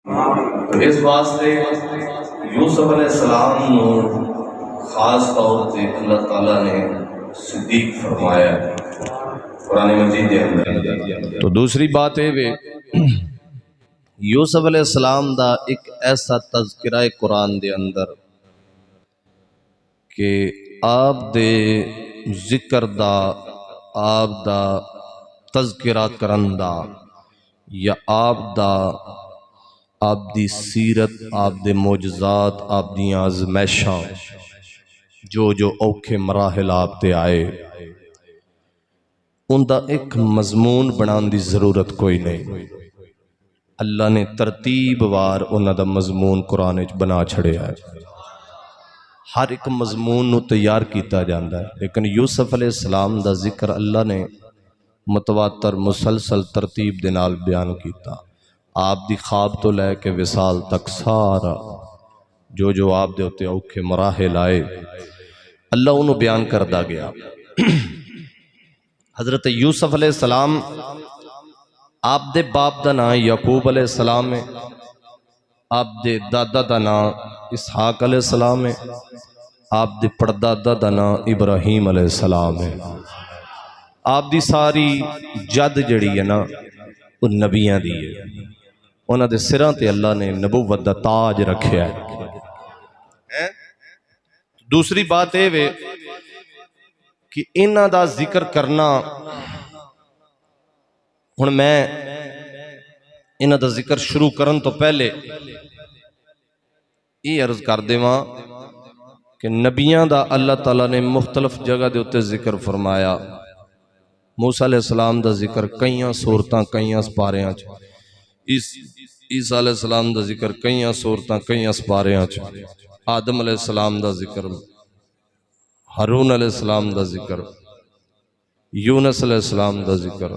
इस वास्ते यूसुफ अलैहिस्सलाम नू खास तौर पर अल्लाह ताला ने सिद्दीक फरमाया कुरान मजीद के अंदर। तो दूसरी बात है वे यूसुफ अलैहिस्सलाम दा एक ऐसा तज़किरा है कुरान दे अंदर कि आप दे जिक्र दा आप दा तज़किरा करन दा या आप दा आप दी सीरत आप दे मोजज़ात आप दी आज़मैशां जो जो औखे मराहिल आप ते आए उनका एक मजमून बनाने की जरूरत कोई नहीं। अल्लाह ने तरतीब वार उन्हां दा मजमून कुरान च बना छड़िया है। हर एक मजमून नू तैयार किया जाता है, लेकिन यूसुफ अलैहिस्सलाम दा जिक्र अल्लाह ने मुतवातर मुसलसल तरतीब दे नाल बयान किया। आप दी ख्वाब तो लैके विसाल तक सारा जो जो आप दे उत्ते औखे मराहिल आए अल्लाह उन्होंने बयान करता गया। हजरत यूसुफ अलैहिस्सलाम आप दे बाप का नाम याकूब अलैहिस्सलाम है, आप दे दादा का नाम इसहाक अलैहिस्सलाम है, आप दे परदादा का नाम इब्राहीम अलैहिस्सलाम है। आप दी सारी जद जड़ी है ना वो नबियां दी है। उन्हां दे सिरां ते अल्लाह ने नबूवत दा ताज रखिया है। दूसरी बात यह वे कि इन्हां दा जिक्र करना, हुण मैं इन्हां दा जिक्र शुरू करन तो पहले ये अर्ज कर देवां कि नबियां दा अल्लाह ताला ने मुख्तलिफ जगह के उत्ते जिक्र फरमाया। मूसा अलैहिस्सलाम दा जिक्र कई सूरतां कई सपारियां च, ईसा अलैहिस्सलाम दा जिक्र कई सूरतां कई सपारियां च, आदम अलैहिस्सलाम दा जिक्र, हारून अलैहिस्सलाम दा जिक्र, यूनुस अलैहिस्सलाम दा जिक्र,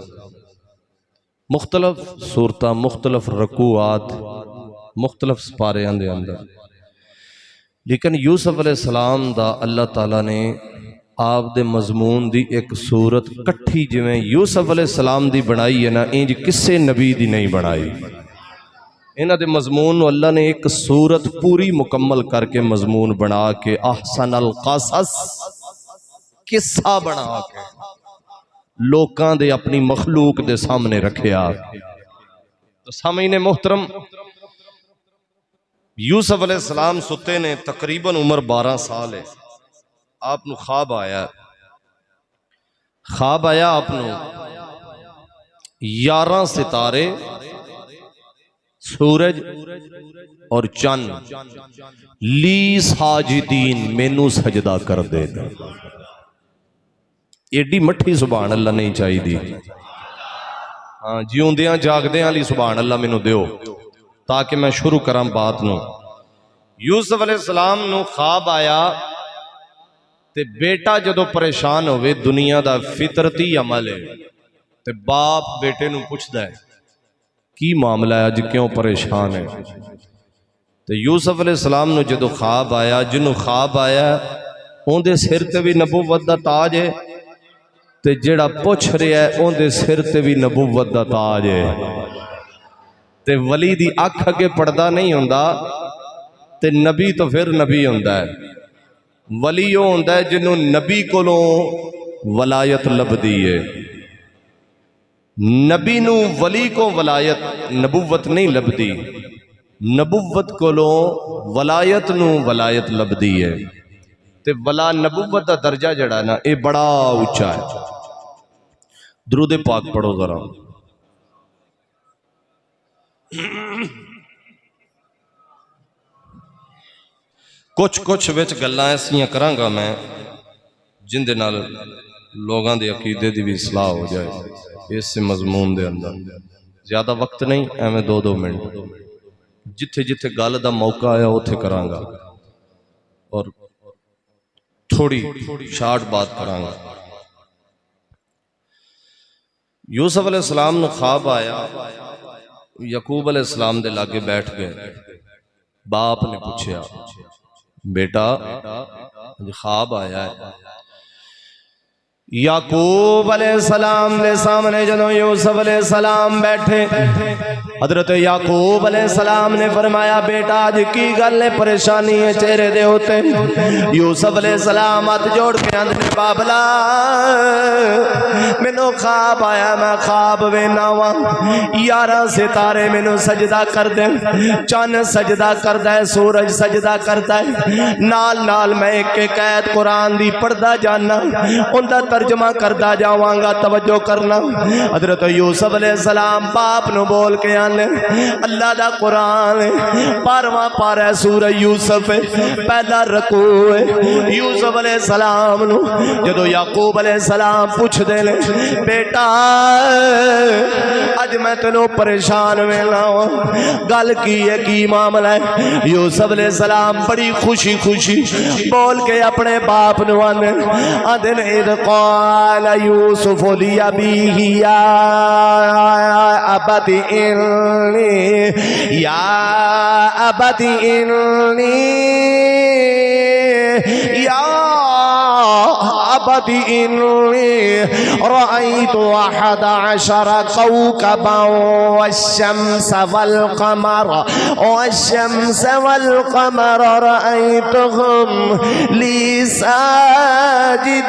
मुख्तलिफ सूरतां मुख्तलिफ रकूआत मुख्तलिफ सपारियां दे अंदर। लेकिन यूसुफ अलैहिस्सलाम दा अल्लाह ताला ने आप दे मजमून दी एक सूरत कट्ठी जिवें यूसुफ अलैहिस्सलाम दी बनाई है ना, इंज किसी नबी दी नहीं बनाई। इन्हां दे मजमून अल्लाह ने एक सूरत पूरी मुकम्मल करके मजमून बना के अहसनल क़सस किस्सा बना के लोकां दे अपनी मखलूक दे सामने रखिया। तो सामईने मोहतरम, यूसुफ अलैहिस्सलाम सुते ने, तकरीबन उम्र 12 साल है। आपनू ख्वाब आया, ख्वाब आया आपनू 11 सितारे, सूरज और चंद ली साजिदीन मैनू सजदा कर दे। एडी मठी सुभान अल्लाह नहीं चाहिए। हाँ, जिउंदियां जागदियां ली सुभान अल्लाह मैनू दियो ताकि मैं शुरू करा बात नू। यूसुफ अलैहिस्सलाम नू ख्वाब आया ते बेटा जदों परेशान होवे, दुनिया दा फितरती अमल है, ते बाप बेटे नू पुछदा है की मामला है, अज क्यों परेशान है। ते यूसुफ अलैहिस्सलाम नू जदों ख्वाब आया, जिन्हों ख्वाब आया उनके सिर ते भी नबूवत दा ताज है, ते जेड़ा पुछ रहा है उनके सिर ते भी नबूवत दा ताज है। ते वली दी अख अगे पड़दा नहीं हुंदा, ते नबी तो फिर नबी हुंदा है। वली वो हुंदा है जिन्हों नबी कोलों वलायत लभदी है। नबी नू वली को वलायत नबूवत नहीं लभदी, नबूवत कोलों वलायत नू वलायत लभदी है। ते वला नबूवत दा दर्जा जड़ा ना ये बड़ा उच्चा है। दरूद पाक पढ़ो जरा। कुछ कुछ विच गल्लां ऐसियां करांगा मैं जिंदे नाल लोगां दे अकीदे दी भी इस्लाह हो जाए इस मजमून दे अंदर। ज्यादा वक्त नहीं, एवं 2-2 मिनट जिथे जिथे गल दा मौका आया उथे करांगा और थोड़ी शार्ट बात करांगा। यूसुफ अलैहिस्सलाम नू ख्वाब आया, याकूब अलैहिस्सलाम दे लागे बैठ गए। बाप ने पूछया, बेटा ख्वाब आया है, याकूब अलैहिस्सलाम के सामने जदों यूसुफ अलैहिस्सलाम बैठे, हजरत याकूब अलैहिस्सलाम ने फरमाया बेटा अज की गल है, परेशानी है चेहरे दे उत्ते। यूसुफ अलैहिस्सलाम हाथ जोड़ के आंदे बाबला मैनू ख्वाब आया, मैं ख्वाब वेना वा 11 सितारे मैनू सजदा कर दे, चन्न सजदा करदा है, सूरज सजदा करदा है, नाल नाल मैं एक एक आयत कुरान दी पढ़दा जाना, उनका तर्जमा करदा जावांगा। तवज्जो करना, हजरत यूसुफ अलैहिस्सलाम बाप नू बोल के आने अल्लाह दा कुरान 12वां पारा सूरह यूसुफ पहला रकू है। यूसुफ अलैहिस्सलाम नू जदों याकूब अलैहिस्सलाम पूछदे ने बेटा अज मैं तेनों परेशान वेला वा, गल की है, की मामला है? यूसुफ अलैहिस्सलाम बड़ी खुशी खुशी बोल के अपने बाप नू आंदे ने इद क़ाल यूसुफ लि अबीही या अबती इन्नी या अबती इन्नी या अबती इन्नी रअयतु अहद अशर कौकबन वश्शम्स वल्क़मर रअयतुहुम ली साजिदीन।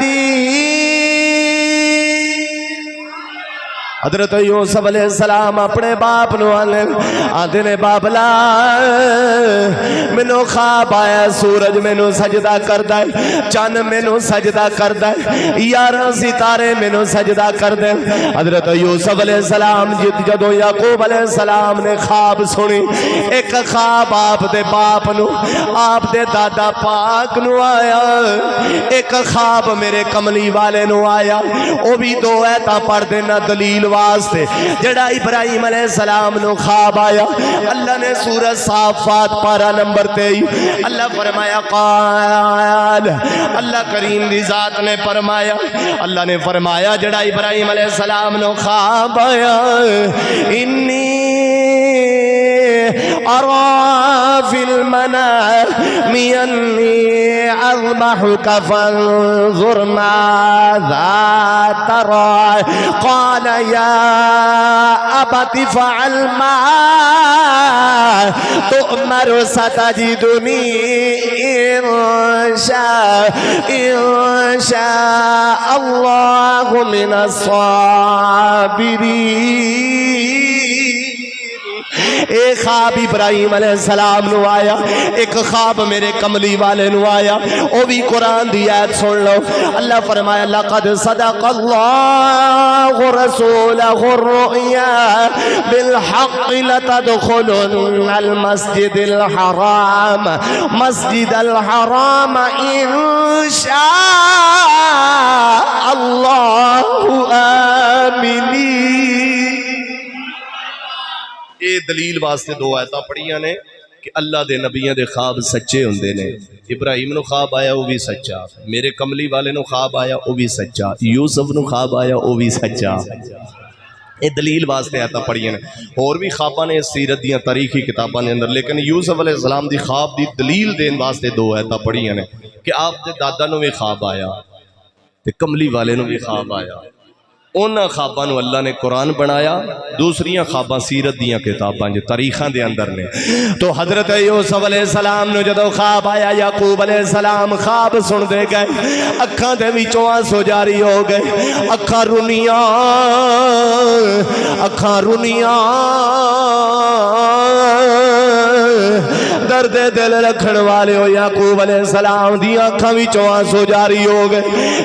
हजरत यूसुफ अलैहिस्सलाम अपने बाप नू आंदे ने बाबला मैनू ख्वाब आया, सूरज मैनू सजदा करदा है, चन्न मैनू सजदा करदा है, 11 सितारे मैनू सजदा करदे। हजरत यूसुफ अलैहिस्सलाम जदों याकूब अलैहिस्सलाम ने ख्वाब सुनी, एक ख्वाब आप दे बाप नू आप दे दादा पाक नू आया, एक ख्वाब मेरे कमली वाले नू आया, वो भी 2 आयतां पढ़ देना दलील वास्ते। जड़ा इब्राहिम अलैहिस्सलाम नो ख्वाब आया, अल्लाह ने सूरह साफात पारा नंबर 23 अल्लाह फरमाया क़ाल, अल्लाह करीम दी जात ने फरमाया, अल्लाह ने फरमाया जड़ा इब्राहिम अलैहिस्सलाम नो ख्वाब आया इन्नी अरा फिल मनामी अन्नी अज़बहुका फंज़ुर माज़ा तरा क़ाल या अबति फ़अल मा तुअमर सतजिदुनी इंशा अल्लाहु मिनस साबिरीन। एक ख्वाब इब्राहिम अलैहिस्सलाम नु आया, एक ख्वाब मेरे कमली वाले नु आया, वो भी कुरान दी आयत सुन लो। अल्लाह फरमाया लक़द सदक़ल्लाहु रसूलहु रुया बिल हक़्क़ि लतदख़ुलुन्नल मस्जिदल हराम इंशा अल्लाहु आमीनीन। ये दलील वास्ते 2 आयतां पढ़ियां ने कि अल्लाह दे नबियां दे ख्वाब सच्चे हुंदे ने। इब्राहिम नू ख्वाब आया वो भी सच्चा, मेरे कमली वाले नू ख्वाब आया वो भी सच्चा, यूसुफ नू ख्वाब आया वो भी सच्चा। ये दलील वास्ते आयतां पढ़ियां ने। होर भी ख्वाबां ने सीरत दियां तारीखी किताबां दे अंदर, लेकिन यूसुफ अलैहिस्सलाम दी ख्वाब दी दलील देने वास्ते 2 आयतां पढ़ियां ने कि आप दे दादा नू भी ख्वाब आया ते कमली वाले नू भी ख्वाब आया। उन्होंने ख्वाबां नू अल्लाह ने कुरान बनाया, दूसरियां ख्वाबां सीरत दियां किताबां जो तारीखां दे अंदर ने। तो हजरत यूसुफ अलैहिस्सलाम नू जदों ख्वाब आया, याकूब अलैहिस्सलाम ख्वाब सुनते गए, अखां दे विचों आंसू जारी हो गए, अखां रुनियां दर्द दिल रखने वाले हो याकूब अलैहिस्सलाम दी अखां विचों आंसू जारी हो गए।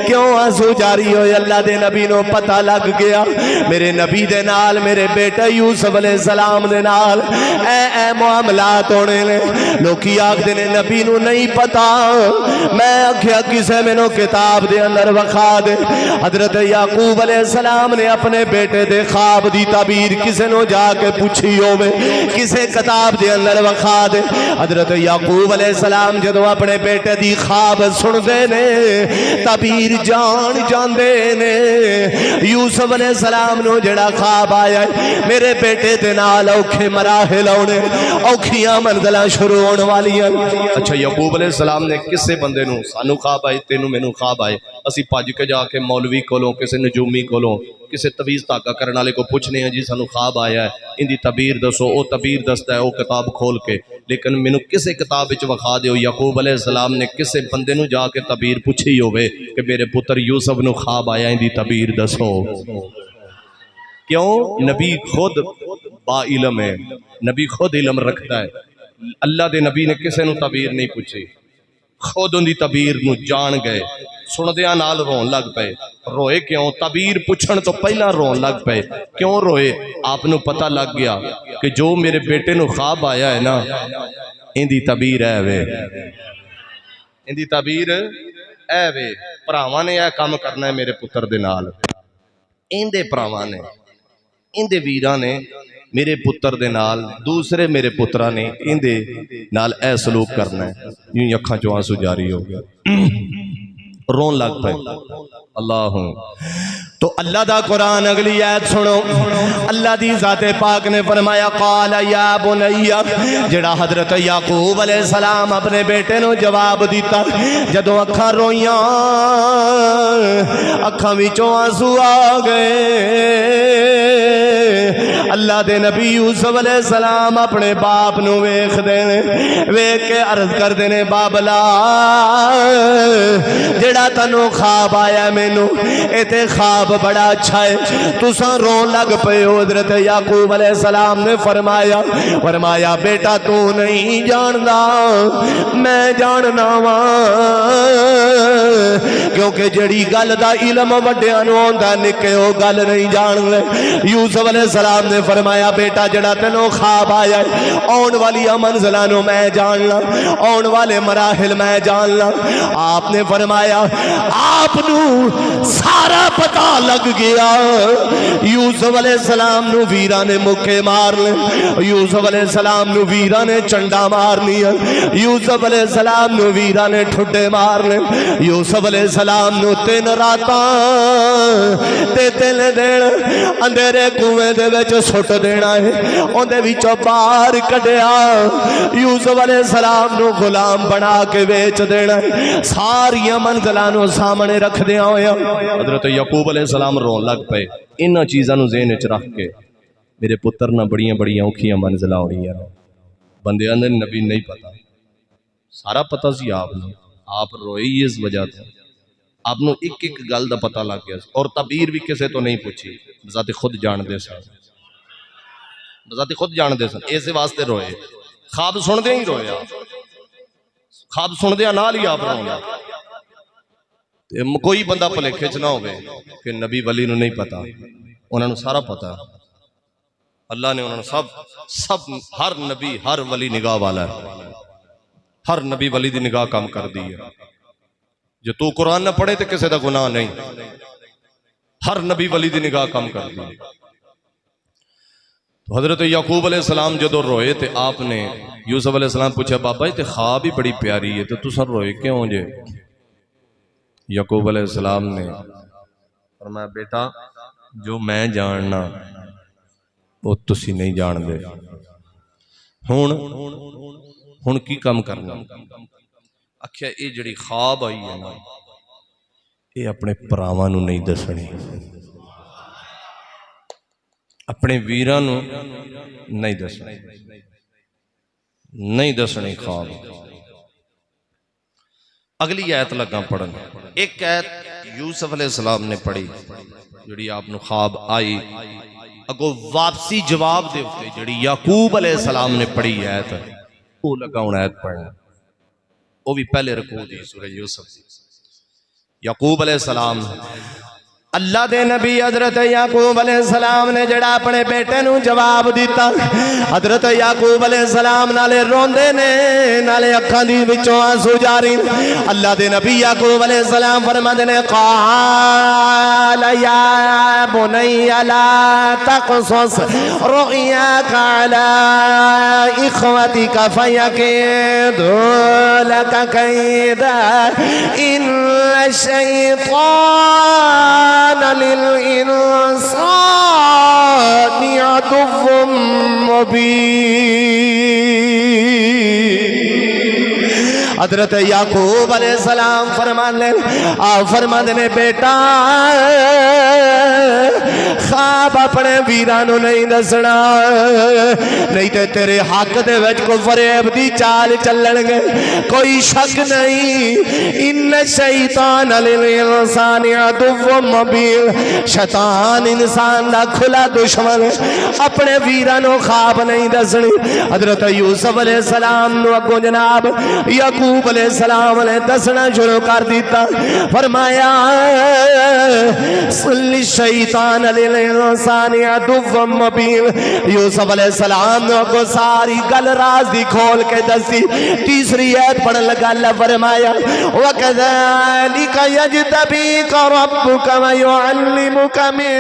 क्यों आंसू जारी होए? अल्लाह दे नबी नू पता लग गया मेरे नबी दे नाल, मेरे बेटे यूसुफ अलैहिस्सलाम दे नाल ऐ मामलात होने ने। लोकी आखदे ने नबी नू नहीं पता, मैं आख्या किसे मैनू किताब दे अंदर वखा दे। हजरत याकूब अलैहिस्सलाम ने अपने बेटे दे ख्वाब दी ताबीर किसे नू जाके पूछी होवे, किसे किताब दे अंदर वखा दे। हजरत याकूब अलैहिस्सलाम जदों अपने बेटे दी ख्वाब सुनते ने, ताबीर जान जांदे ने यूसुफ अलैहिस्सलाम नू जेड़ा ख्वाब आया मेरे बेटे दे नाल औखे मराहिल आउणे, औखियां मंजिलां शुरू होने वालियां। अच्छा याकूब अलैहिस्सलाम ने किसे बंदे नू सानू ख्वाब आए, तेनू मैनू ख्वाब आए, असी भज के जाके मौलवी कोलों किसी नजूमी कोलों किसी तवीज़ धागा करने वाले को पूछने हैं जी सानू ख्वाब आया है इनकी तबीर दसो, वो तबीर दसता है वो किताब खोल के, लेकिन मैनू किसी किताब विच विखा दिओ याकूब अलैहिस्सलाम ने किसी बंदे नू जाके तबीर पूछी होवे कि मेरे पुत्र यूसुफ नू ख्वाब आया इनकी तबीर दसो। क्यों? नबी खुद बा इलम है, नबी खुद इलम रखता है। अल्लाह दे नबी ने किसी नू तबीर नहीं पूछी, खुद उनकी तबीर नू जान गए, सुनदियां नाल रोन लग पे। रोए क्यों? तबीर पूछण तो पहला रोन लग पे। क्यों रोए? आपनू पता लग गया कि जो मेरे बेटे नू ख्वाब आया है ना इंदी तबीर है वे, इंदी तबीर है वे। भरावां ने यह काम करना है मेरे पुत्र दे नाल, इंदे भरावां ने इंदे वीरां ने मेरे पुत्र दे नाल, दूसरे मेरे पुत्रा ने इंदे नाल ऐ सलूक करना है। यूं अखां चों आंसू जारी हो गया, रोन लग पे। अल्लाह तो अल्लाह दा कुरान अगली आयत सुनो। अल्लाह दी ज़ाते पाक ने फरमाया क़ाल या बुनैया, जेड़ा हजरत याकूब अलैहिस्सलाम अपने बेटे नू जवाब दिता जदों अखां रोइयां, अखां विचों आंसू आ गए। अल्लाह दे नबी यूसुफ अलैहिस्सलाम अपने बाप नू वेखदे ने, वेख के अर्ज करदे ने बाबला जेड़ा तैनू ख्वाब आया मैनू ए ते ख्वाब बड़ा अच्छा है, तुसां रोन लग पे हो। हज़रत याकूब अलैहिस्सलाम ने फरमाया बेटा तू नहीं जानदा मैं जानना वा, क्योंकि जड़ी गल दा इलम वड्डियां नू होंदा निक्के ओ गल नहीं जानदे। यूसुफ अलैहिस्सलाम ने फरमाया बेटा जड़ा तेनों ख्वाब आया आने वाली मंजिलां नू मैं जानना, आने वाले मराहिल मैं जानना। आपने फरमाया आपनू सारा पता लग गया। यूसुफ अलैहिस्सलाम नू वीरां ने मुक्के मार ले, यूसुफ अलैहिस्सलाम नू वीरां ने चंडा मारनी है, यूसुफ अलैहिस्सलाम नू वीरां ने ठुड्डे मार ले, यूसुफ अलैहिस्सलाम नू 3 रातां ते 3 दिन अंधेरे कुएं दे विच सुट देना है, उहदे विचों बाहर कढिया यूसुफ अलैहिस्सलाम नू गुलाम बना के बेच देना है। सारियां मंजिलां नू सामने रखदियां होया हज़रत याकूब अलैहिस्सलाम रोन लग पे। इन्हां चीज़ां नू ज़हन विच रख के मेरे पुत्र ना बड़ियां बड़ियां औखियां मंजिलां होणियां। बंदियां दे नबी नहीं पता, सारा पता सी आप रोए ही इस वजह से आपनू एक एक गल दा पता लग गया और तबीर भी किसी तो नहीं पूछी, बजाते खुद जानते सन, बजाते खुद जानते सन, इस वास्ते रोए। ख्वाब सुनदे ही रोया, ख्वाब सुनदे नाल ही आप रोया। कोई बंदा भुलेखे च ना होवे कि नबी वली नू नहीं पता, उन्होंने सारा पता। अल्लाह ने उन्होंने सब हर नबी हर वली निगाह वाला है, हर नबी वली दी निगाह काम कर दी है। जो तू कुरान ना पढ़े तो किसी का गुनाह नहीं, हर नबी वली दी निगाह काम कर दी। तो हजरत याकूब अलैहिस्सलाम जदों रोए तो आपने यूसुफ अलैहिस्सलाम पूछा बाबा ये तो ख्वाब ही बड़ी प्यारी है, तो तुम रोए क्यों जे? याकूब अलैहिस्सलाम ने फरमाया बेटा जो मैं जानना वो तुसी नहीं जानदे। हुण की काम करना? आख्या ये जड़ी ख्वाब आई है ना ये अपने भरावां नू नहीं दसनी, अपने वीरां नू नहीं दसनी, नहीं दसनी ख्वाब। अगली आयत लगा पढ़न। एक आयत यूसुफ अलैहिस्सलाम ने पढ़ी जिहड़ी आपनू ख्वाब आई, अगो वापसी जवाब दे उत्ते जिहड़ी याकूब अलैहिस्सलाम ने पढ़ी आयत वो लगा हुण आयत पढ़न। वो भी पहले रकू दी सूरह यूसुफ। याकूब अलैहिस्सलाम अल्लाह दे नबी हजरत याकूब अलैहिस्सलाम ने जड़ा अपने बेटे नू जवाब दिता, हजरत याकूब अलैहिस्सलाम नाले रोंदे ने नाले अखां दी विचों आंसू जारी। अल्लाह दे नबी याकूब अलैहिस्सलाम फरमांदे ने क़ाल या बुनैया ला तक़सस रुय्याका अला इख़्वतिका फयकीदू लका कैदा इन्न शैतान लिल-इंसान अदुव्वुम मुबीन। हजरत याकूब अलैहिस्सलाम फरमाते ने बेटा ख्वाब अपने वीरां नूं नहीं दसना, नहीं तो तेरे हक दे विच कोई फरेब दी चाल चलणगे। कोई शक नहीं, इन्न शैतान लिल इंसानी अदुव्वुम मुबीन, शैतान इंसान दा खुला दुश्मन, अपने वीरां नूं ख्वाब नहीं दसनी। हजरत यूसुफ अलैहिस्सलाम नूं अगों जनाब याकूब अलैहिस्सलाम ने दसना शुरू कर दिता। फरमाया सुल्ली शैतान लिल इंसानी अदुव्वुम मुबीन। यूसुफ अलैहिस्सलाम ने अगों सारी गल राज दी खोल के दसी। तीसरी आयत पढ़न लगा, अल्लाह फरमाया वकज़ालिका यजतबीका रब्बुका व युअल्लिमुका मिन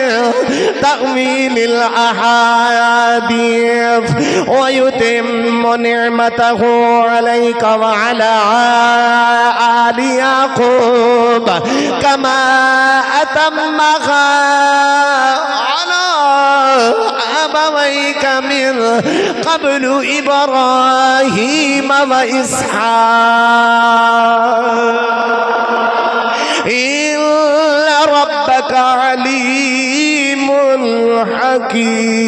तअवीलिल अहादीस व युतिम्मु निअमतहु अलैका व अला आलि याकूब कमा अतम्महा अला अबवैका मिन क़ब्लु इब्राहीम व इस्हाक़ इन्ना रब्बका अलीमुल हकीम।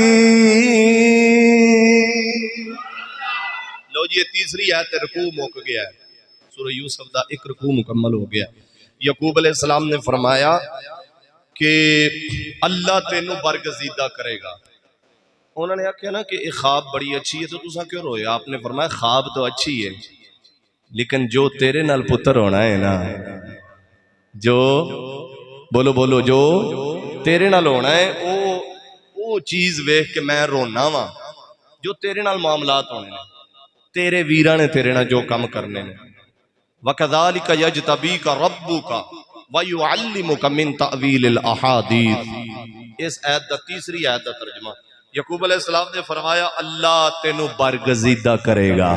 लो जी, तीसरी आयत रुकू मुक गया है। सूरह यूसुफ दा एक रुकू मुकम्मल हो गया। याकूब अलैहिस्सलाम ने फरमाया कि अल्लाह तेनू बरगजीदा करेगा। उन्होंने आख्या ना कि ख्वाब बड़ी अच्छी है, तो तुसा क्यों रोया? आपने फरमाया ख्वाब तो अच्छी है, लेकिन जो तेरे नाल पुत्र होना है ना, जो बोलो बोलो जो तेरे नाल होना है, वो चीज वेख के मैं रोना वा। जो तेरे नाल मामलात होने ने, तेरे वीरां ने तेरे नाल जो काम करने ने। वकज़ालिका यजतबीका रब्बुका व युअल्लिमुका मिन तअवीलिल अहादीस। इस आयत दा तीसरी आयत दा तर्जुमा याकूब अलैहिस्सलाम ने फरमाया अल्लाह तेनू बरगजीदा करेगा।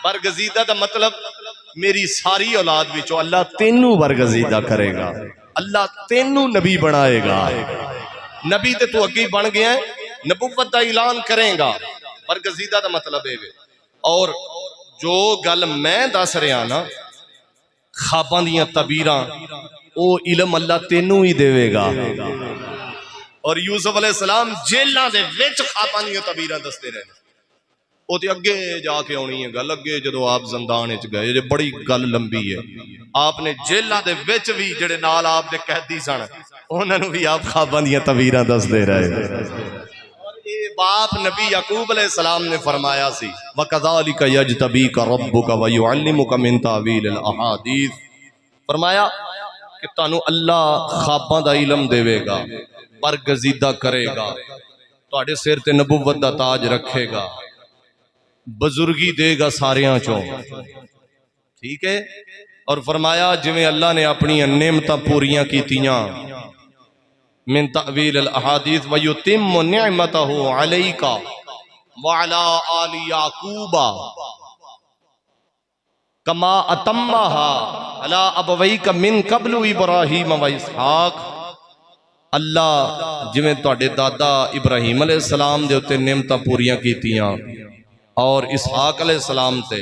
बरगजीदा दा मतलब मेरी सारी औलाद विचों अल्लाह तेनू बरगजीदा करेगा, अल्लाह तेनू नबी बनाएगा। नबी ते तू अगे बन गया है, नबुव्वत दा ऐलान करेगा। बरगजीदा दा मतलब है। और जो गल मैं दस रहा ना, ख्वाबां दियां तबीरां, वो इल्म अल्लाह तेनू ही देवेगा। और यूसुफ अलैहिस्सलाम जेलां दे विच ख्वाबां दियां तबीरां दसदे रहे। वो तो अगे जाके आनी है गल, अगे जो आप जंदान गए, जो बड़ी गल लंबी है। आपने जेलां दे विच भी जिहड़े नाल आपदे कैदी सन, उन्हां भी आप ख्वाबां दियां तबीरां दसदे रहे। बाप नबी याकूब अलैहिस्सलाम ने फरमाया सी वकज़ालिका यजतबीका रब्बुका व युअल्लिमुका मिन तअवीलिल अहादीस। फरमाया कि तानू अल्लाह ख्वाबां दा इल्म देवेगा, बरगजीदा करेगा, तुहाडे सिर ते नबुव्वत दा ताज रखेगा, बुजुर्गी देगा सारियां चों। ठीक है। और फरमाया जिवें अल्लाह ने अपनी नेमतां पूरियां कीतियां, मिन तअवीलिल अहादीस व युतिम्मु निअमतहु अलैका व अला आलि याकूबा कमा अतम्महा अला अबवैका मिन क़ब्लु इब्राहीम व इस्हाक़। अल्लाह जिवें तुहाडे दादा इब्राहीम अलैहिस्सलाम दे उत्ते नेमतां पूरियां कीतियां और इसहाक अलैहिस्सलाम ते,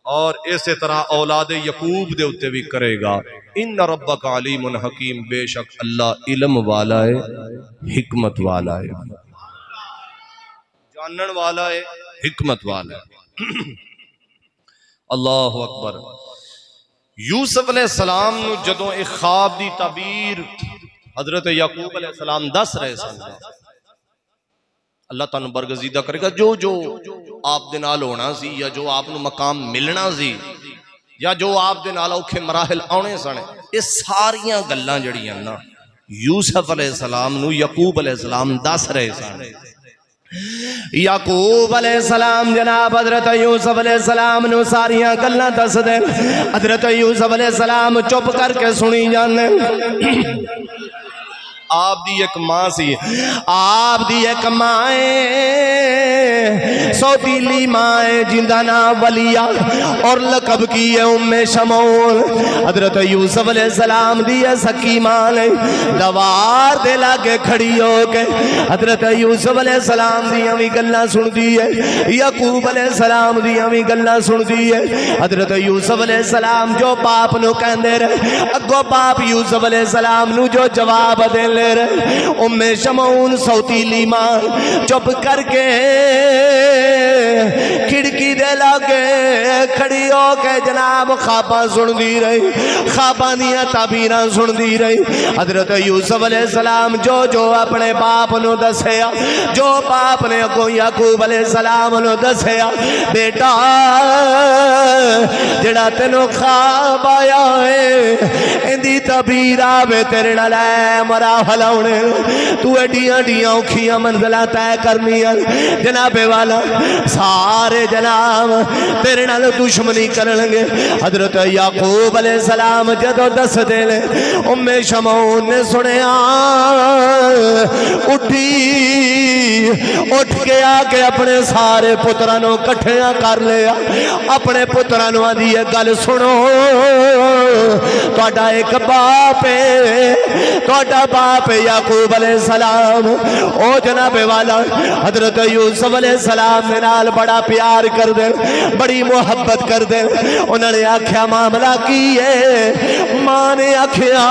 और इसी तरह औलाद यकूब दे उत्ते भी करेगा। इन्ना रब्बका अलीमुन हकीम, बेशक अल्लाह इल्म वाला है, हिकमत वाला है, जानन वाला है, हिकमत वाला है। अल्लाहु अकबर। यूसुफ अलैहिस्सलाम नू जदों एक ख्वाब दी ताबीर हजरत याकूब अलैहिस्सलाम दस रहे सन, अल्लाह तुहानू बरगजीदा करेगा, जो जो आप दे नाल होना सी, या जो आप नू मकाम मिलना सी, या जो आप दे नाल औखे मराहिल आने सन, ये सारियां गल्लां जड़ियां ना यूसुफ अलैहिस्सलाम नू याकूब अलैहिस्सलाम दस रहे सन। याकूब अलैहिस्सलाम जनाब हजरत यूसुफ अलैहिस्सलाम नू सारियां गल्लां दस दे। हजरत यूसुफ अलैहिस्सलाम चुप करके सुनी जाने। आप दी एक मां सी, आप दी एक मां सौतीली माँ है जिंदा नाम वलिया और लकब की है उम्मे शमौन। हजरत यूसुफ अलैहिस्सलाम दी सकी मां ने दवार दे लागे खड़ी हो के हजरत यूसुफ अलैहिस्सलाम दियां भी गल्लां सुनदी है, याकूब अलैहिस्सलाम दियां भी गल्लां सुनदी है। हजरत यूसुफ अलैहिस्सलाम जो बाप नु कहंदे रहे अगो बाप यूसुफ अलैहिस्सलाम नु जो जवाब देंदे रहे। उम्मे शमौन सौतीली मां चुप करके खिड़की दे लागे खड़ी हो के जनाब ख्वाबां सुनदी रही, ख्वाबां दियां ताबीरां सुनदी रही। हजरत यूसुफ अलैहिस्सलाम जो जो अपने बाप नु दसया, जो बाप ने अगों याकूब अलैहिस्सलाम नु दसया, बेटा जेड़ा तेनों ख्वाब आया है इंदी ताबीर आवे तेरे नाल मरा हलाउणे, तू एडियां एडियां औखियां मंजिलां तय करनियां जनाबे वाला सारे जनाब तेरे नाल दुश्मनी करनगे। हजरत याकूब अलैहिस्सलाम जदों दसदे ने उम्मे शमौन ने सुनिया, उठी उठ के आके अपने सारे पुत्रां नूं इकट्ठियां कर लिया। अपने पुत्रां नूं आंदी है गल सुनो, तुहाडा एक बाप है, तुहाडा बाप है याकूब अलैहिस्सलाम। ओ जनाबे वाला हजरत यूसुफ अलैहिस्सलाम दे नाल बड़ा प्यार कर दे, बड़ी मोहब्बत कर दे। उन्होंने आख्या मामला की है? मां ने आख्या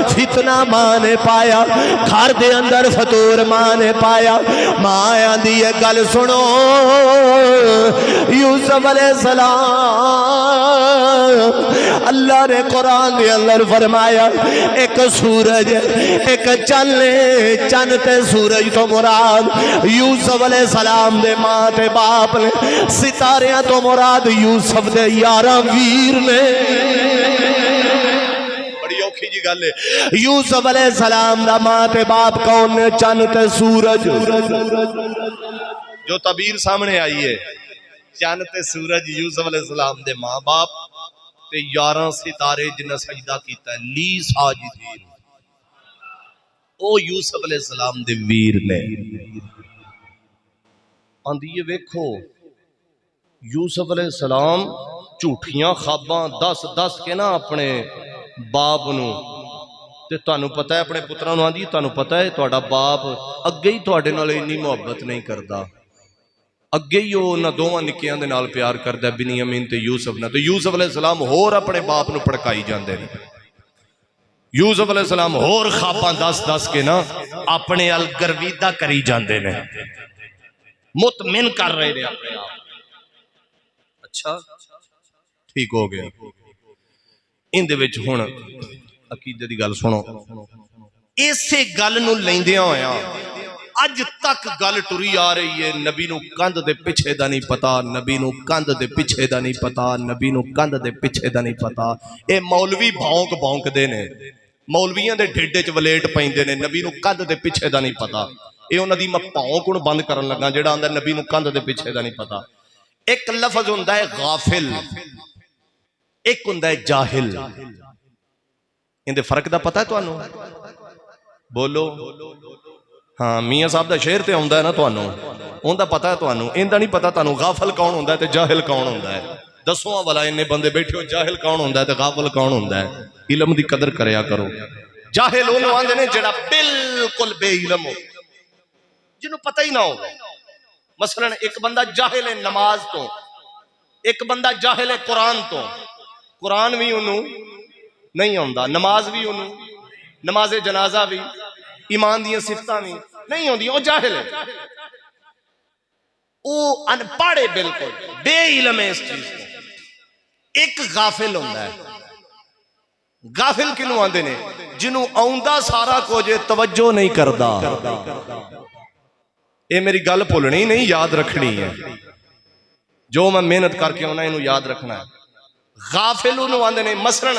फितना मां ने पाया, घर दे अंदर फतूर मां ने पाया। मां आंदी है गल सुनो, यूसुफ अलैहिस्सलाम अल्लाह ने कुरान दे अंदर फरमाया एक सूरज एक चन्ने, चन्न ते सूरज तो मुराद यूसुफ अलैहिस्सलाम दे मां ते बाप ने, सितारियां तो मुराद यूसुफ दे 11 वीर ने। बड़ी औखी जी गल है। यूसुफ अलैहिस्सलाम दा मां ते बाप कौन ने? चन्न ते सूरज। जो तबीर सामने आई है चन्न ते सूरज यूसुफ अलैहिस्सलाम दे मां बाप ते 11 सितारे जिन्हें सजदा कीता ली साजिदीन, ओ यूसुफ अलैहिस्सलाम दे वीर ने। आंदी है वेखो यूसुफ अलैहिस्सलाम झूठियां ख्वाबां दस दस के ना अपने बाप नू, ते तुहानू पता है अपने पुत्रां नू आंदी तुहानू पता है तुहाडा बाप अगे ही तुहाडे नाल इन्नी मुहब्बत नहीं करता, अगे ही उन्होंने दोवां निक्कियां दे नाल प्यार करदा बिन्यामीन ते यूसुफ नाल। ते यूसुफ अलैहिस्सलाम होर अपने बाप नू भड़काई जांदे ने। यूसुफ अलैहिस्सलाम होर ख्वाबां दस दस के ना अपने अल गर्विदा करी जांदे ने, मुतमिन कर रहे ने अपने आप। अच्छा ठीक हो गया। इंदे विच हुण अकीदे दी गल सुनो। इसे गल नूं लैंदियां होया अज तक गल टुरी आ रही है, नबी नूं कंध दे पिछे दा नहीं पता, नबी नूं कंध दे पिछे दा नहीं पता, नबी नूं कंध दे पिछे दा नहीं पता। ये मौलवी भौंक भौंकदे ने, मौलवियां दे ढिड्ड च वलेट पैंदे ने, नबी नूं कंध दे पिछे दा नहीं पता। ये उन्हां दी मैं भौंक हुण बंद करन लगा जिहड़ा आंदा नबी नूं कंध दे पिछे दा नहीं पता। एक लफ्ज हुंदा है गाफिल, एक हुंदा है जाहिल। इहदे फर्क दा पता है तुहानू? बोलो। हाँ मियाँ साहब का शेर तो आउंदा है ना तुहानू, उनका पता है तुहानू, इनका नहीं पता तुहानू गाफिल कौन हुंदा है ते जाहिल कौन हुंदा है। दसों वाला इन्ने बंदे बैठे हो, जाहिल कौन हुंदा है ते गाफिल कौन हुंदा है। इलम दी कदर करया करो। जाहिल उन्होंने आंदे ने जिहड़ा बिल्कुल बेइलम हो, जिन्हों पता ही ना हो। मसलन एक बंदा जाहिल है नमाज तो, एक बंदा जाहिल है कुरान तो, कुरान भी उन्होंने नहीं आउंदा, नमाज भी उन्होंने, नमाज जनाजा भी, ईमान दी सिफतां भी नहीं आउंदी, वो जाहिल है, वो अनपढ़ है, बिल्कुल बेइलम है इस चीज को। एक गाफिल हुंदा है। गाफिल किनू आंदे ने? जिन्हों आउंदा सारा कुछ तवज्जो नहीं करदा। ये मेरी गल भुलनी नहीं, याद रखनी है। जो मैं मेहनत करके आना इनू याद रखना है। गाफिल उन्होंने आंदे ने। मसलन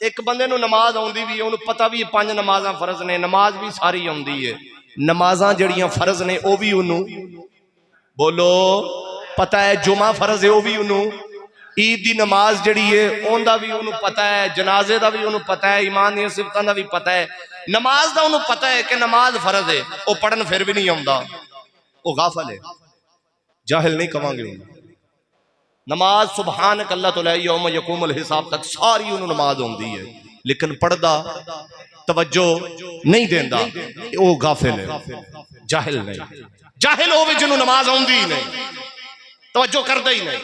एक बंदे नू नमाज आउंदी भी, उन्होंने पता भी 5 नमाज़ां फर्ज ने, नमाज भी सारी आउंदी है, नमाज़ां जड़ियां फर्ज ने वो भी उन्होंने बोलो पता है, जुमा फर्ज है वो भी उन्होंने, ईद की नमाज जड़ी है उनका भी उन्होंने पता है, जनाजे का भी उन्होंने पता है, ईमान दी सिफतां का भी पता है, नमाज का उन्होंने पता है कि नमाज फर्ज है, वो पढ़न फिर भी नहीं आउंदा, वो गाफिल है। जाहिल नहीं कहांगे। नमाज सुबहानक अल्लाह तो लै यौम यकूमुल हिसाब तक सारी उन्होंने नमाज आती है, लेकिन पढ़दा तवज्जो नहीं देंदा, वो गाफिल है, जाहिल नहीं। जाहिल होवे जिन्होंने नमाज आती ही नहीं, तवज्जो करदा ही नहीं।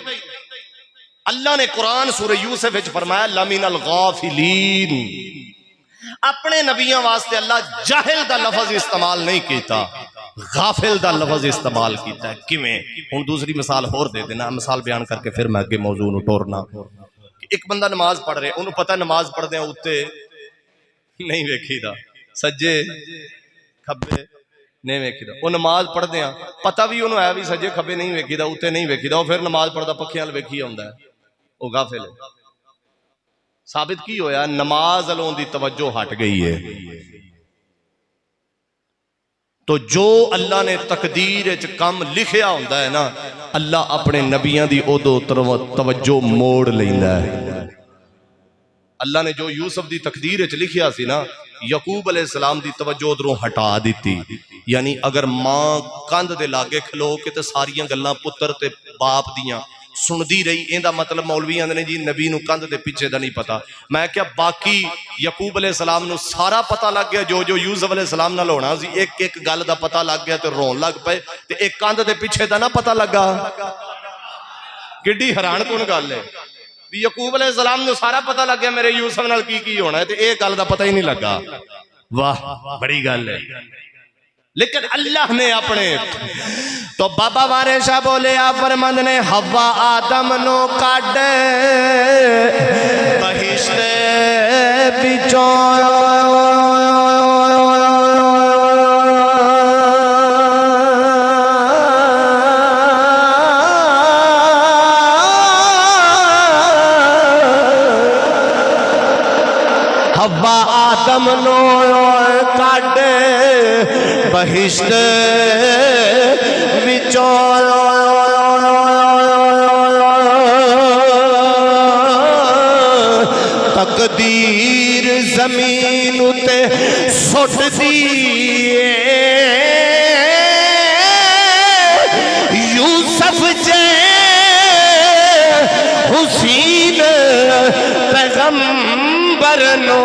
अल्लाह ने कुरान सूरह यूसुफ विच फरमाया लमिनल गाफिलीन। अपने नबियां वास्ते अल्लाह जाहिल दा लफज इस्तेमाल नहीं किया, गाफिल दा लफज इस्तेमाल किया है। किवें? हुण दूसरी मिसाल होर दे देना, मिसाल बयान करके फिर मैं अगे मौजू नूं टोरना। एक बंदा नमाज पढ़ रहा, उन्होंने पता नमाज पढ़दे उत्ते नहीं वेखीदा, सज्जे खब्बे नहीं वेखीदा। वो नमाज पढ़दे पता भी उन्होंने है भी सज्जे खब्बे नहीं वेखीदा, उत्ते नहीं वेखीदा, वो फिर नमाज पढ़दा पक्खियां अल वेखी आउंदा है, वो गाफिल है। साबित की होया? नमाज अलों दी तवज्जो हट गई है। तो जो अल्लाह ने तकदीर च कम लिखिया होंदा है ना, अल्लाह अपने नबियां दी ओदो तवज्जो मोड़ लैंदा है। अल्लाह ने जो यूसुफ दी तकदीर च लिखिया सी ना, यकूब अलैहिस्सलाम दी तवज्जो उधरों हटा दी। यानी अगर मां कंध दे लागे खलो के ते सारियां गल्लां पुत्र ते बाप दियां सुनदी रही, इंदा मतलब मौलवी आंदे ने जी नबी नूं कंध दे पिछे दा नहीं पता। मैं क्या बाकी यकूब अलैहिस्सलाम नूं सारा पता लग गया, जो जो यूसुफ अलैहिस्सलाम नाल होना सी, एक एक गल दा पता लग गया, तो रोन लग पे, ते एक कंध दे पिछे दा ना पता लगा। किड्डी हैरान कुन गल है भी यकूब अलैहिस्सलाम नूं सारा पता लग गया मेरे यूसुफ नाल की होना है, ते एक गल दा पता ही नहीं लगा। वाह बड़ी गल है। लेकिन अल्लाह ने अपने तो बाबा वारे शाह बोले फरमंद ने हवा आदम नो काट बहिश्ते बिचों हवा आदम नो काट बहिश्त विचों तकदीर जमीन उते सुट दी यूसुफ जे हुसैन पैगंबर नो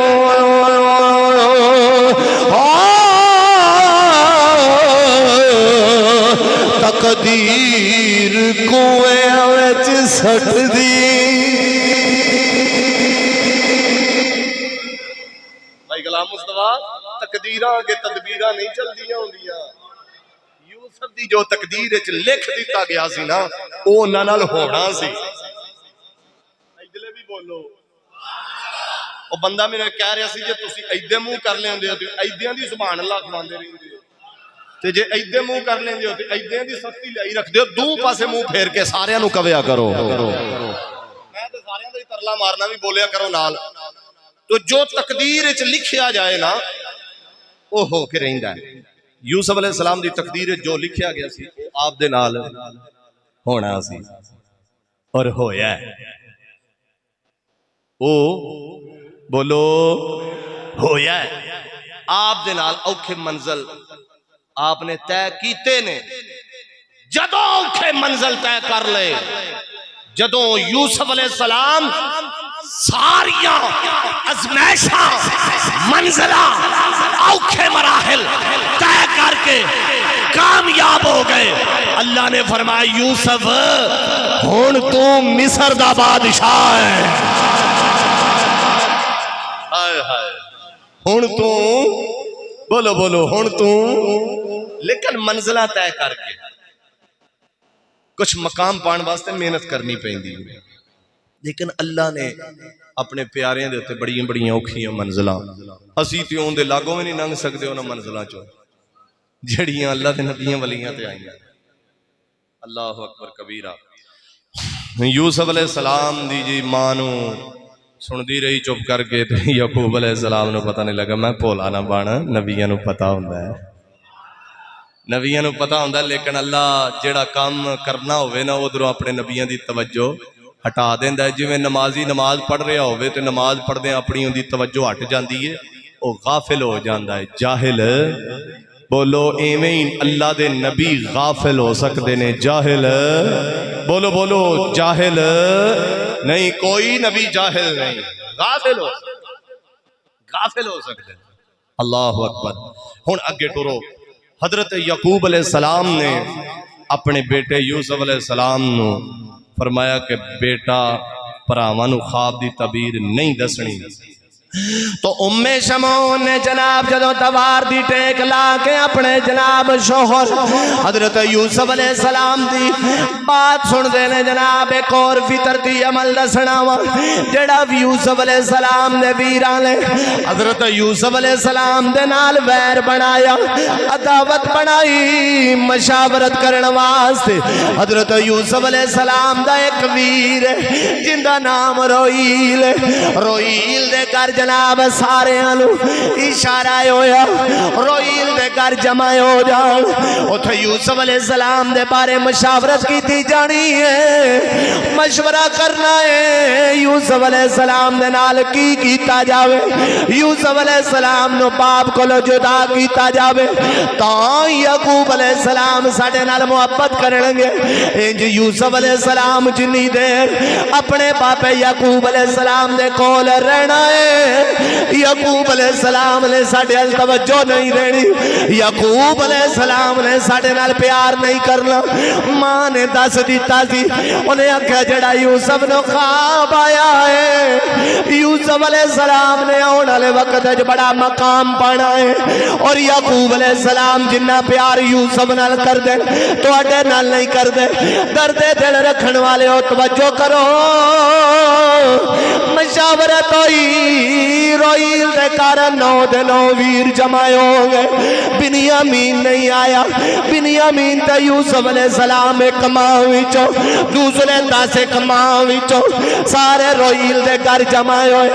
तकदीर कुएं विच सट दी। भाई गुलाम मुस्तफा तकदीरां अगे तदबीरां नहीं चलदियां होंदियां। यूसुफ दी जो तकदीर विच लिख दिता गया सी ना, वो उन्हां नाल होना सी। इधले भी बोलो। वो बंदा मेरे कह रहा सी जे तुसीं ऐदे मुंह कर लेंदे हो ते ऐदियां दी सुभान अल्लाह खवांदे रहिंदे हो, ते जे ऐदे मुंह कर लेंदे हो ते ऐदियां दी सख्ती लाई रखदे हो। दो पासे मुंह फेर के सारियां नूं कविया करो। मैं ते सारियां दा ही तरला मारना भी बोलिया करो नाल। तो जो तकदीर विच लिखिया जाए ना, वो हो के रहिंदा है। यूसुफ अलैहिस्सलाम दी तकदीर जो लिखिया गया सी आप दे नाल होना सी और होया है। ओ बोलो होया है। आप दे नाल औखे मंजिल आपने तय कीते ने। जदों औखे मंजिल तय कर ले, जदों यूसुफ अलैहिस्सलाम सारिया अज़मैशां मंजिला औखे मराहिल तय करके कामयाब हो गए, अल्लाह ने फरमाया यूसुफ हुण तू मिस्र दा बादशाह है। हाय हाय हुण तू बोलो बोलो हुण तू। लेकिन मंजिला तय करके कुछ मकाम पाने वास्ते मेहनत करनी पैंदी, लेकिन अल्लाह ने अपने प्यारियां दे उत्ते बड़ियां बड़ियां औखियां मंजिलां, असीं ते उहदे लागों भी नहीं लंघ सकदे उन्हां मंजिलां चों जड़ियां अल्लाह दे नबियां वलियां ते आईयां। अल्लाहु अकबर कबीरा। यूसुफ अलैहिस्सलाम दी जी मां नूं सुनदी रही चुप करके, ते याकूब अलैहिस्सलाम नूं पता नहीं लगा। मैं भोला ना बन, नबियां नूं पता हुंदा है, नबियां नूं पता हुंदा। लेकिन अल्लाह जिहड़ा काम करना होवे ना, उधरों अपने नबियां दी तवज्जो हटा देंदा है। जिवें नमाजी नमाज पढ़ रहा होवे ते नमाज पढ़दे अपनी उहदी तवज्जो हट जाती है, वो गाफिल हो जाता है, जाहिल बोलो इवें ही अल्लाह दे नबी गाफिल हो सकते ने, जाहिल? बोलो बोलो, जाहिल नहीं, कोई नबी जाहिल नहीं, गाफिल हो सकते। अल्लाह अकबर। हुण अगे टुरो। हजरत यकूब अलैहिस्सलाम ने अपने बेटे यूसुफ अलैहिस्सलाम नू फरमाया कि बेटा भरावां नू ख्वाब दी तबीर नहीं दसनी। तो उम्मे शमौन ने जनाब जदों तवार दी टेक ला के अपने जनाब शोहर हजरत यूसुफ अलैहिस्सलाम दी बात सुनते ने जनाब एक और फितरती अमल दसना वा जेड़ा यूसुफ अलैहिस्सलाम दे वीरां ने हजरत यूसुफ अलैहिस्सलाम दे नाल वैर बनाया, अदावत बनाई मशावरत करने वास्ते। हजरत यूसुफ अलैहिस्सलाम दा एक वीर जिंदा नाम रोईल, रोईल दे घर जनाब सारे इशारा होया रोईल दे घर जमा हो जान, उथे यूसुफ अलैहिस्सलाम दे बारे मशावरत की जानी है, मशवरा करना है यूसुफ अलैहिस्सलाम दे नाल की कीता जावे, यूसुफ अलैहिस्सलाम नु बाप कोलों जुदा कीता जावे तां याकूब अलैहिस्सलाम साडे नाल मुहब्बत करनगे। इंज यूसुफ अलैहिस्सलाम जिन्नी देर अपने पापे याकूब अलैहिस्सलाम दे कोल रहना है, याकूब अलैहिस्सलाम ने साडे अल तवज्जो नहीं देनी, याकूब अलैहिस्सलाम ने साडे नाल प्यार नहीं करना। मां ने दस दिता सी, उन्हें आख्या जेड़ा यूसुफ नु ख्वाब आया है यूसुफ अलैहिस्सलाम ने आने वाले वक्त च बड़ा मकाम पाना है, और याकूब अलैहिस्सलाम जिन्ना प्यार यूसुफ नाल कर दे तुहाडे नाल नहीं कर दे। दर्दे दिल रखन वाले हो तवज्जो करो, मशावरत होई रोईल दे कारण 9 दे 9 वीर जमाए हो गए। बिन्यामीन नहीं आया, बिन्यामीन ते यूसुफ अलैहिस्सलाम एक मां विचों दूसरे 10 एक मां विचों सारे रोईल दे घर जमाए होए